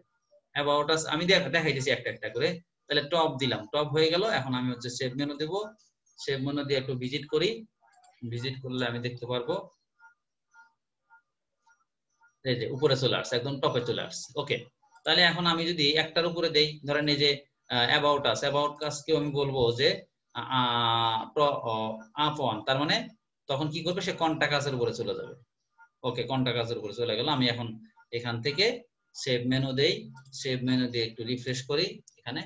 অ্যাবাউট আস আমি দেখাইতেছি একটা একটা করে। তাহলে টপ দিলাম, টপ হয়ে গেল। এখন আমি হচ্ছে সেভ মেনু দেব, সেভ মেনু দিয়ে একটু ভিজিট করি, ভিজিট করলে আমি দেখতে পারবো এই যে উপরে চলে আসছে, একদম টপে চলে আসছে। ওকে, তাহলে এখন আমি যদি একটার উপরে দেই, ধরেন এই যে অ্যাবাউট আস, অ্যাবাউট আসকেও আমি বলবো যে আপ অন, তার মানে তখন কি করবে, সে কন্টাক্ট আসের উপরে চলে যাবে। ওকে, কন্টাক্ট আসের উপরে চলে গেল। আমি এখন এখান থেকে সেভ মেনু দেই, সেভ মেনু দিয়ে একটু রিফ্রেশ করি, এখানে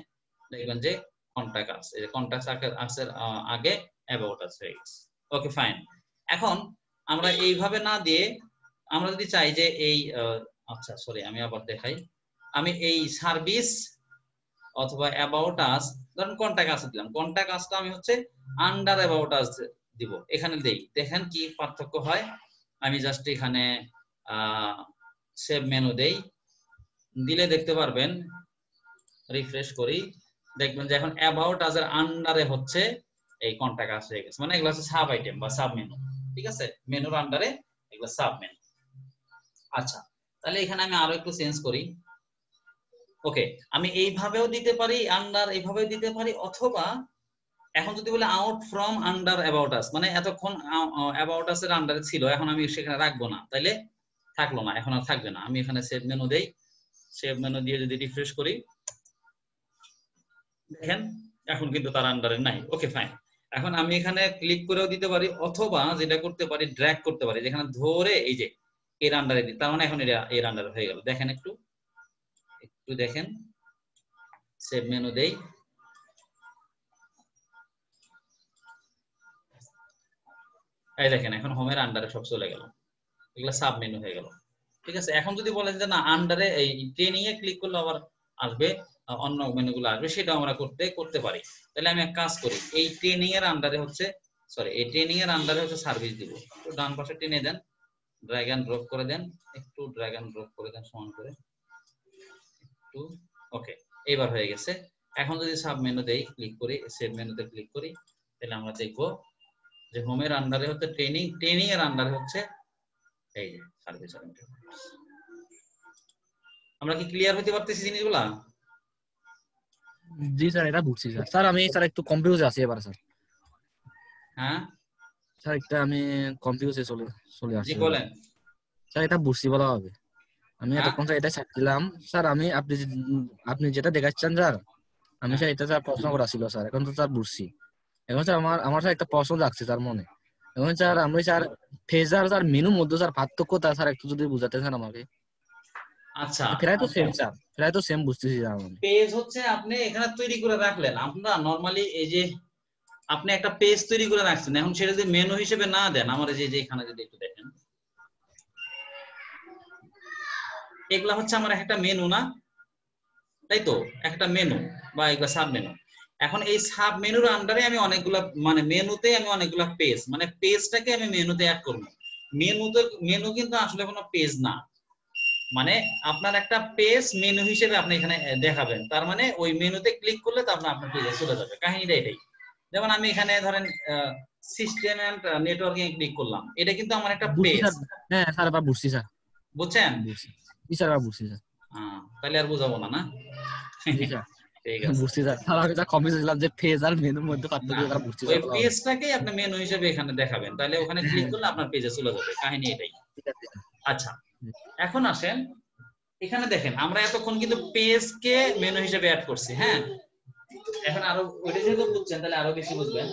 দেখবেন যে কন্টাক্ট আস, এই যে কন্টাক্ট আসের আগে অ্যাবাউট আস হয়ে গেছে। Okay fine. এখন আমরা এইভাবে না দিয়ে আমরা যদি চাই যে এই আচ্ছা সরি, আমি আবার দেখাই, আমি এই সার্ভিস অথবা অ্যাবাউট আস, ধরুন কন্টাক্ট আস দিলাম, কন্টাক্ট আসটা আমি হচ্ছে আন্ডার অ্যাবাউট আস দিব, এখানে দেই, দেখেন কি পার্থক্য হয়। আমি জাস্ট এখানে সেভ মেনু দেই, দিলে দেখতে পারবেন, রিফ্রেশ করি, দেখবেন যে এখন অ্যাবাউট আস এর আন্ডারে হচ্ছে এই কন্টাক্ট আস হয়ে গেছে, মানে এগুলো হচ্ছে সাব আইটেম বা সাব মেনু, ঠিক আছে, মেনুর আন্ডারে এগুলো সাব মেনু। আচ্ছা, তাহলে এখানে আমি আরো একটু চেঞ্জ করি। ওকে, আমি এইভাবেও দিতে পারি আন্ডার, এইভাবেও দিতে পারি, অথবা এখন যদি বলে out from under about us, মানে এতক্ষণ অ্যাবাউট আস এর আন্ডারে ছিল, এখন আমি সেখানে রাখবো না, তাইলে থাকলো না, এখন আর থাকবে না। আমি এখানে সেভ মেনু দেই, সেভ মেনু দিয়ে যদি রিফ্রেশ করি, দেখেন এখন কিন্তু তার আন্ডারে নাই। Okay fine. এখন আমি এখানে ক্লিক করেও দিতে পারি, অথবা যেটা করতে পারি ড্র্যাগ করতে পারি, যেখানে ধরে এই যে এর আন্ডারে দিই, তার মানে এখন এটা এর আন্ডারে হয়ে গেল। দেখেন একটু একটু দেখেন, সেভ মেনু দেই, এই দেখেন এখন হোমের আন্ডারে সব চলে গেল, এগুলো সাব মেনু হয়ে গেল। ঠিক আছে, এখন যদি বলেন যে না আন্ডারে এই ট্রেনিং এ ক্লিক করলে আবার আসবে, অন্য মেনুগুলো আসবে, সেটা আমরা করতে পারি। তাহলে আমি এক কাজ করি, এই ট্রেনিং এর আন্ডারে হচ্ছে, সরি এই ট্রেনিং এর আন্ডারে হচ্ছে সার্ভিস দিব। একটু ডান পাশে টেনে দেন, ড্র্যাগ এন্ড ড্রপ করে দেন, একটু ড্র্যাগ এন্ড ড্রপ করে দেন সমান করে একটু। ওকে, এবার হয়ে গেছে। এখন যদি সাব মেনু দেই, ক্লিক করি, সেভ মেনুতে ক্লিক করি, তাহলে আমরা দেখবো যে হোমের আন্ডারে হচ্ছে ট্রেনিং, ট্রেনিং এর আন্ডারে হচ্ছে এই যে সার্ভিস ওরিয়েন্টেড। আমরা কি ক্লিয়ার হতে পারতেছি জিনিসগুলা? জি স্যার, এটা বুঝছি স্যার। স্যার আমি স্যার একটু কনফিউজ আছি এবার স্যার। হ্যাঁ স্যার একটা আমি কনফিউজে চলে জি আসছি বলেন। স্যার। এটা বুঝছি বলা হবে। আমি হ্যাঁ এতক্ষণ স্যার এটা চাচ্ছিলাম স্যার। আপনি যেটা দেখাচ্ছেন স্যার, আমি স্যার এটা স্যার প্রশ্ন করা ছিল স্যার। এখন তো স্যার বুঝছি। এখন স্যার আমার স্যার একটা প্রশ্ন লাগছে স্যার মনে। এখন স্যার আমি স্যার ফেজার স্যার মেনুর মধ্যে স্যার পার্থক্যটা স্যার একটু যদি বুঝাতেন স্যার আমাকে। আচ্ছা, প্রায় তো সেম স্যার, প্রায় তো সেম বুঝতেছি স্যার আমি। পেজ হচ্ছে আপনি এখানে তৈরি করে রাখলেন। আমরা নরমালি এই যে আপনি একটা পেজ তৈরি করে রাখছেন, এখন সেটা যদি মেনু হিসেবে না দেন, আমার এই যে এখানে যদি একটু দেখেন, এগুলা হচ্ছে আমার একটা মেনু না, তাই তো? একটা মেনু বা এগুলা সাব মেনু। এখন এই সাব মেনুর আন্ডারে আমি অনেকগুলা, মানে মেনুতে আমি অনেকগুলা পেজ, মানে পেজটাকে আমি মেনুতে অ্যাড করব। মেনু কিন্তু আসলে কোনো পেজ না, মানে আপনার একটা পেজ মেনু হিসেবে আপনি এখানে দেখাবেন। তার মানে ওই মেনুতে ক্লিক করলে তারপর আপনার পেজে চলে যাবে। কাহিনীটা এটাই। যেমন আমি এখানে ধরেন সিস্টেম এন্ড নেটওয়ার্কিং ক্লিক করলাম, এটা কিন্তু আমার একটা বুঝছি পেজ। স্যার। হ্যাঁ স্যার, এবার বুঝছি স্যার। বুঝছেন? বুঝছি। জি স্যার, এবার বুঝছি স্যার। তাহলে আর বুঝাবো না, না? জি স্যার, ঠিক আছে। বুঝছি স্যার। স্যার আমি যা কনফিউজ ছিলাম যে পেজ আর মেনুর মধ্যে পার্থক্য, না, এবার বুঝছি ওই স্যার বলা হবে। পেজটাকেই আপনি মেনু হিসেবে এখানে দেখাবেন, তাহলে ওখানে ক্লিক করলে আপনার পেজে চলে যাবে। কাহিনী এটাই। ঠিক আছে স্যার। আচ্ছা, এখন আসেন এখানে দেখেন, আমরা এতক্ষণ কিন্তু পেজকে মেনু হিসেবে অ্যাড করছি। হ্যাঁ, এখন আরো ওইটা যেহেতু বুঝছেন তাহলে আরো বেশি বুঝবেন।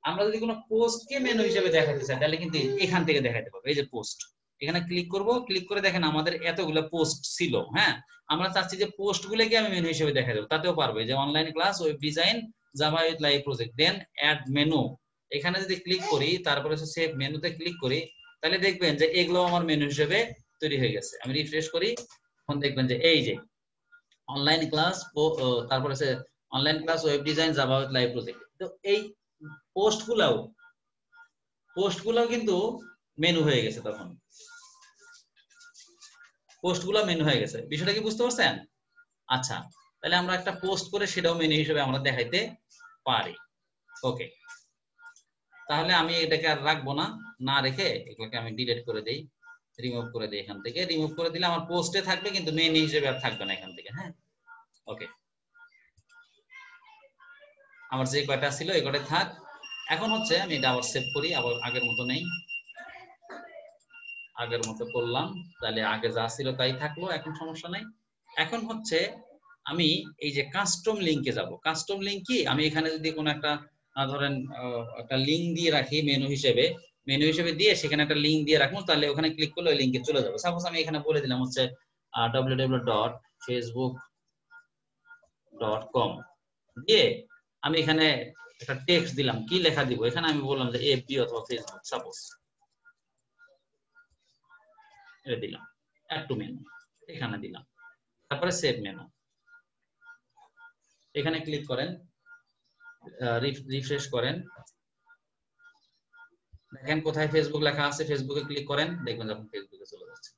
আমরা যদি কোনো পোস্টকে মেনু হিসেবে দেখাতে চাই তাহলে কিন্তু এখান থেকে দেখাতে পারবো। এই যে পোস্ট, এখানে ক্লিক করব, ক্লিক করে দেখেন আমাদের এতগুলো পোস্ট ছিল। হ্যাঁ, আমরা চাচ্ছি যে পোস্ট গুলোকে আমি মেনু হিসেবে দেখা দেবো, তাতেও পারবো। যে online class, web design, Java with live project, then add menu. এখানে যদি ক্লিক করি, তারপরে সেভ মেনুতে ক্লিক করি, তাহলে দেখবেন যে এগুলো আমার মেনু হিসেবে তৈরি হয়ে গেছে। আমি রিফ্রেশ করি, এখন দেখবেন যে এই যে অনলাইন ক্লাস, তারপরে online class, web design, Java with live project. তো এই পোস্টগুলাও কিন্তু মেনু হয়ে গেছে। তখন পোস্টগুলো মেনু হয়ে গেছে। বিষয়টা কি বুঝতে পারছেন? আচ্ছা, তাহলে আমরা একটা পোস্ট করে সেটাও মেনু হিসেবে আমরা দেখাইতে পারি। ওকে, তাহলে আমি এটাকে আর রাখবো না, না রেখে এগুলোকে আমি ডিলিট করে দেই, রিমুভ করে দেই। এখান থেকে রিমুভ করে দিলে আমার পোস্টে থাকবে, কিন্তু মেনু হিসেবে আর থাকবে না এখান থেকে। হ্যাঁ, ওকে, আমার যে কয়টা ছিল এই কয়টা থাক। এখন হচ্ছে আমি এটা আবার সেভ করি, আবার আগের মতো নেই, আগের মতো করলাম, তাহলে আগে যা ছিল তাই থাকলো, এখন সমস্যা নাই। এখন হচ্ছে আমি এই যে কাস্টম লিংকে যাব। কাস্টম লিংক কি, আমি এখানে যদি কোনো একটা ধরেন একটা লিংক দিয়ে রাখি মেনু হিসেবে দিয়ে সেখানে একটা লিংক দিয়ে রাখবো, তাহলে ওখানে ক্লিক করলে ওই লিংকে চলে যাবে। সাপোজ আমি এখানে বলে দিলাম হচ্ছে www.facebook.com দিয়ে আমি এখানে একটা টেক্সট দিলাম। কি লেখা দিব এখানে? আমি বললাম যে এফবি অথবা ফেসবুক, সাপোজ এটা দিলাম। অ্যাড টু মেনু এখানে দিলাম, তারপরে সেভ মেনু, এখানে ক্লিক করেন, রিফ্রেশ করেন, দেখেন কোথায় ফেসবুক লেখা আছে। ফেসবুকে ক্লিক করেন, দেখবেন যখন ফেসবুকে চলে যাচ্ছে।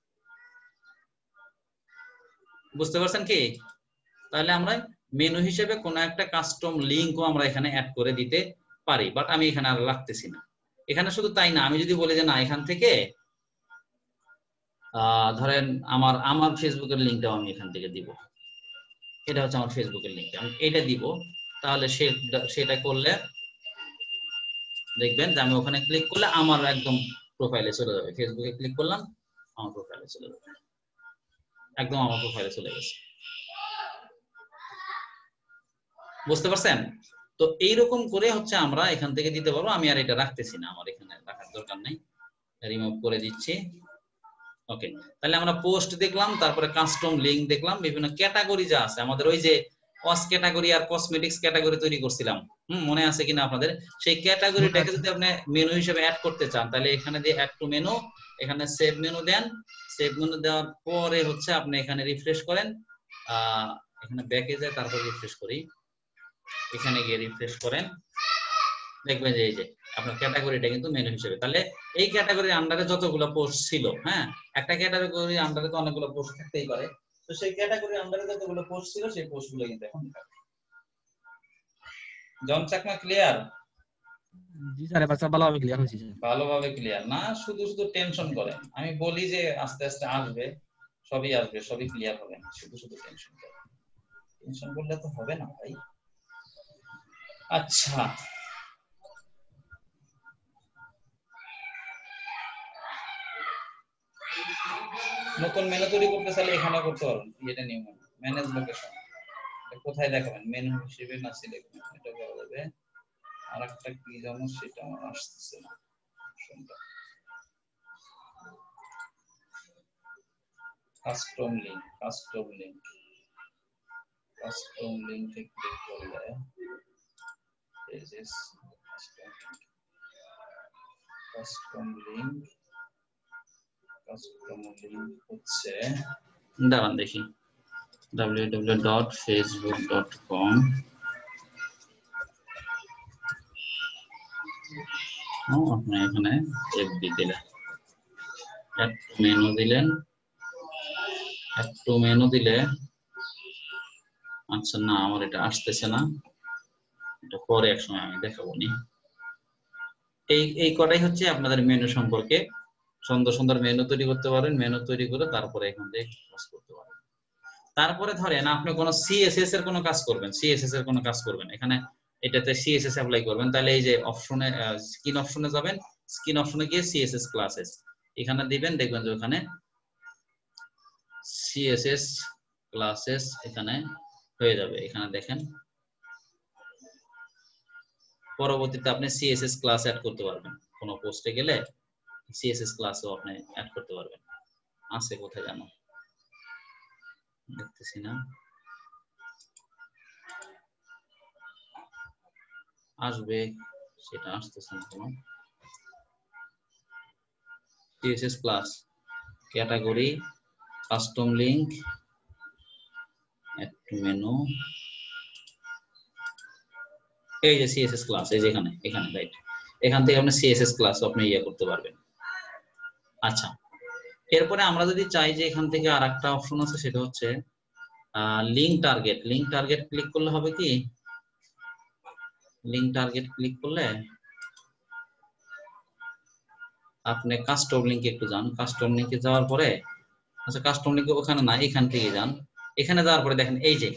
বুঝতে পারছেন কি? তাহলে আমরা মেনু হিসেবে কোন একটা কাস্টম লিংকও আমরা এখানে অ্যাড করে দিতে পারি, বাট আমি এখানে আর রাখতেছি না। এখানে শুধু তাই না, আমি যদি বলি যে না এখান থেকে ধরেন আমার ফেসবুকের লিংকটাও আমি এখান থেকে দিব, এটা হচ্ছে আমার ফেসবুকের লিংক, আমি এটা দিব, তাহলে সেটা করলে দেখবেন যে আমি ওখানে ক্লিক করলে আমার একদম প্রোফাইলে চলে যাবে। ফেসবুকে ক্লিক করলাম, আমার প্রোফাইলে চলে যাবে, একদম আমার প্রোফাইলে চলে গেছে। বুঝতে পারছেন? তো এইরকম করে হচ্ছে আমরা এখান থেকে দিতে পারবো। আমি আর এটা রাখতেছি না, আমার এখানে রাখার দরকার নেই, রিমুভ করে দিচ্ছি। ওকে, তাহলে আমরা পোস্ট দেখলাম, তারপরে কাস্টম লিংক দেখলাম, বিভিন্ন ক্যাটাগরি যা আছে আমাদের, ওই যে কস ক্যাটাগরি আর কসমেটিক্স ক্যাটাগরি তৈরি করছিলাম, মনে আছে কিনা আপনাদের? সেই ক্যাটাগরিটাকে যদি আপনি মেনু হিসেবে অ্যাড করতে চান, তাহলে এখানে দিয়ে অ্যাড টু মেনু, এখানে সেভ মেনু দেন। সেভ মেনু দেওয়ার পরে হচ্ছে আপনি এখানে রিফ্রেশ করেন, এখানে ব্যাকে যায়, তারপর রিফ্রেশ করি, এখানে গিয়ে রিফ্রেশ করেন, দেখবেন যে এই যে আপনার ক্যাটাগরিটা কিন্তু মেনু হিসেবে। তাহলে এই ক্যাটাগরির আন্ডারে যতগুলো পোস্ট ছিল, হ্যাঁ, একটা ক্যাটাগরির আন্ডারে তো অনেকগুলো পোস্ট থাকতেই পারে, তো সেই ক্যাটাগরির আন্ডারে যতগুলো পোস্ট ছিল সেই পোস্টগুলো কিন্তু এখন দেখাবে। জন চাকমা ক্লিয়ার? জি স্যার, এবার স্যার ভালোভাবে ক্লিয়ার হয়েছে স্যার। ভালোভাবে ক্লিয়ার না, শুধু শুধু টেনশন করে। আমি বলি যে আস্তে আস্তে আসবে, সবই ক্লিয়ার হবে, শুধু শুধু টেনশন করে। টেনশন করলে তো হবে না ভাই। আচ্ছা, নতুন মেনু তৈরি করতে চাইলে এখানে করতে পারবেন। এটা নিয়ম, ম্যানেজ লোকেশন কোথায় দেখাবেন, মেনু হিসেবে না সিলেক্ট, এটা করা যাবে। আর একটা কি জানো, সেটা আমার আসছে না অপশনটা। কাস্টম লিংকে ক্লিক করলে পেজেস কাস্টম লিংক হচ্ছে, দাঁড়ান দেখি, www.facebook.com। আপনি এখানে FB দিলেন, একটু মেনু দিলে, আচ্ছা না আমার এটা আসতেছে না, এটা পরে এক সময় আমি দেখাবো নি। এই কটাই হচ্ছে আপনাদের মেনু সম্পর্কে। সুন্দর সুন্দর মেনু তৈরি করতে পারেন, মেনু তৈরি করে তারপরে এখান থেকে কাজ করতে পারেন। তারপরে ধরেন আপনি কোনো CSS এর কোনো কাজ করবেন, এখানে এটাতে CSS অ্যাপ্লাই করবেন, তাহলে এই যে অপশনে স্ক্রিন অপশনে যাবেন, স্ক্রিন অপশনে গিয়ে CSS ক্লাসেস এখানে দিবেন, দেখবেন যে ওখানে CSS ক্লাসেস এখানে হয়ে যাবে। এখানে দেখেন, পরবর্তীতে আপনি CSS ক্লাস অ্যাড করতে পারবেন, কোনো পোস্টে গেলে CSS ক্লাসও আপনি অ্যাড করতে পারবেন। আছে কোথায় জানো, দেখতেছি না, আসবে, সেটা আসতেছে না কোনো। CSS class category custom link add to menu, এই যে CSS ক্লাস, এই যে এখানে রাইট, এখান থেকে আপনি CSS ক্লাস আপনি ইয়ে করতে পারবেন। আচ্ছা, এরপরে আমরা যদি চাই যে এখান থেকে আরেকটা অপশন আছে, সেটা হচ্ছে লিংক টার্গেট ক্লিক করলে হবে কি, লিংক টার্গেট ক্লিক করলে আপনি কাস্টম লিংকে একটু যান, কাস্টম লিংকে যাওয়ার পরে, আচ্ছা কাস্টম লিংকে ওখানে না, এখান থেকে যান, এখানে যাওয়ার পরে দেখেন এই যে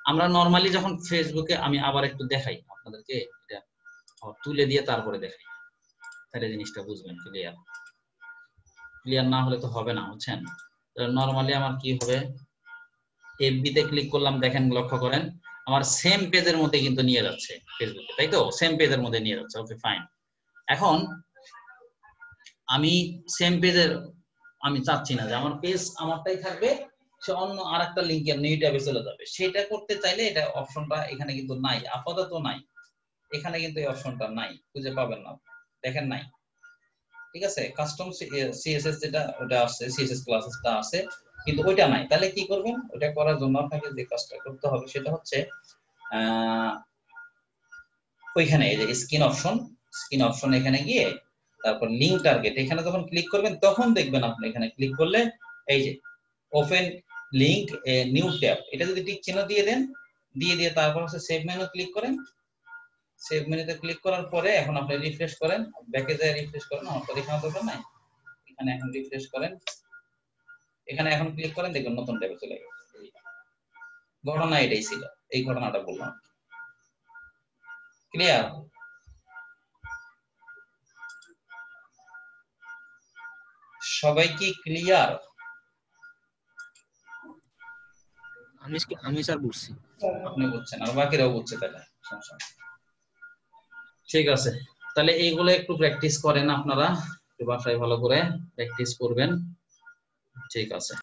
আমরা নরমালি যখন ফেসবুকে, আমি আবার একটু দেখাই আপনাদেরকে, এটা তুলে দিয়ে তারপরে দেখাই, তাহলে জিনিসটা বুঝবেন। ক্লিয়ার না হলে তো হবে না, বুঝছেন। নরমালি আমার কি হবে, FB তে ক্লিক করলাম, দেখেন লক্ষ্য করেন আমার সেম পেজের মধ্যে কিন্তু নিয়ে যাচ্ছে ফেসবুকে, তাই তো, সেম পেজের মধ্যে নিয়ে যাচ্ছে। ওকে ফাইন, এখন আমি সেম পেজের, আমি চাচ্ছি না যে আমার পেজ আমারটাই থাকবে, সে অন্য আরেকটা লিংকের নিউ ট্যাবে চলে যাবে। সেটা করতে চাইলে এটা অপশনটা এখানে কিন্তু নাই, আপাতত নাই, এখানে কিন্তু এই অপশনটা নাই, খুঁজে পাবেন না, দেখেন নাই, ঠিক আছে। কাস্টম CSS যেটা ওটা আছে, CSS ক্লাসেসটা আছে, কিন্তু ওইটা নাই। তাহলে কি করবেন, ওটা করার জন্য আপনাকে যে কাজটা করতে হবে সেটা হচ্ছে ওইখানে এই যে স্ক্রিন অপশন এখানে গিয়ে তারপর লিংক টার্গেট এখানে যখন ক্লিক করবেন, তখন দেখবেন আপনি এখানে ক্লিক করলে এই যে ওপেন লিংক নিউ ট্যাব, এটা যদি টিক চিহ্ন দিয়ে দেন, দিয়ে তারপর হচ্ছে সেভ মেনু ক্লিক করেন। সেভ মেনুতে ক্লিক করার পরে এখন আপনি রিফ্রেশ করেন, ব্যাকে যায় রিফ্রেশ করেন, আমার তো এখানে দরকার নাই, এখানে এখন রিফ্রেশ করেন, এখানে এখন ক্লিক করেন, দেখুন নতুন ট্যাবে চলে গেছে। ঘটনা এটাই ছিল, এই ঘটনাটা বললাম। ক্লিয়ার? সবাই কি ক্লিয়ার? আমি স্যার বুঝছি। আপনি বুঝছেন, আর বাকিরাও বুঝছে, তাহলে সমস্যা নেই। ঠিক আছে, তাহলে এইগুলো একটু প্র্যাকটিস করেন আপনারা, একটু বাসায় ভালো করে প্র্যাকটিস করবেন। ঠিক আছে।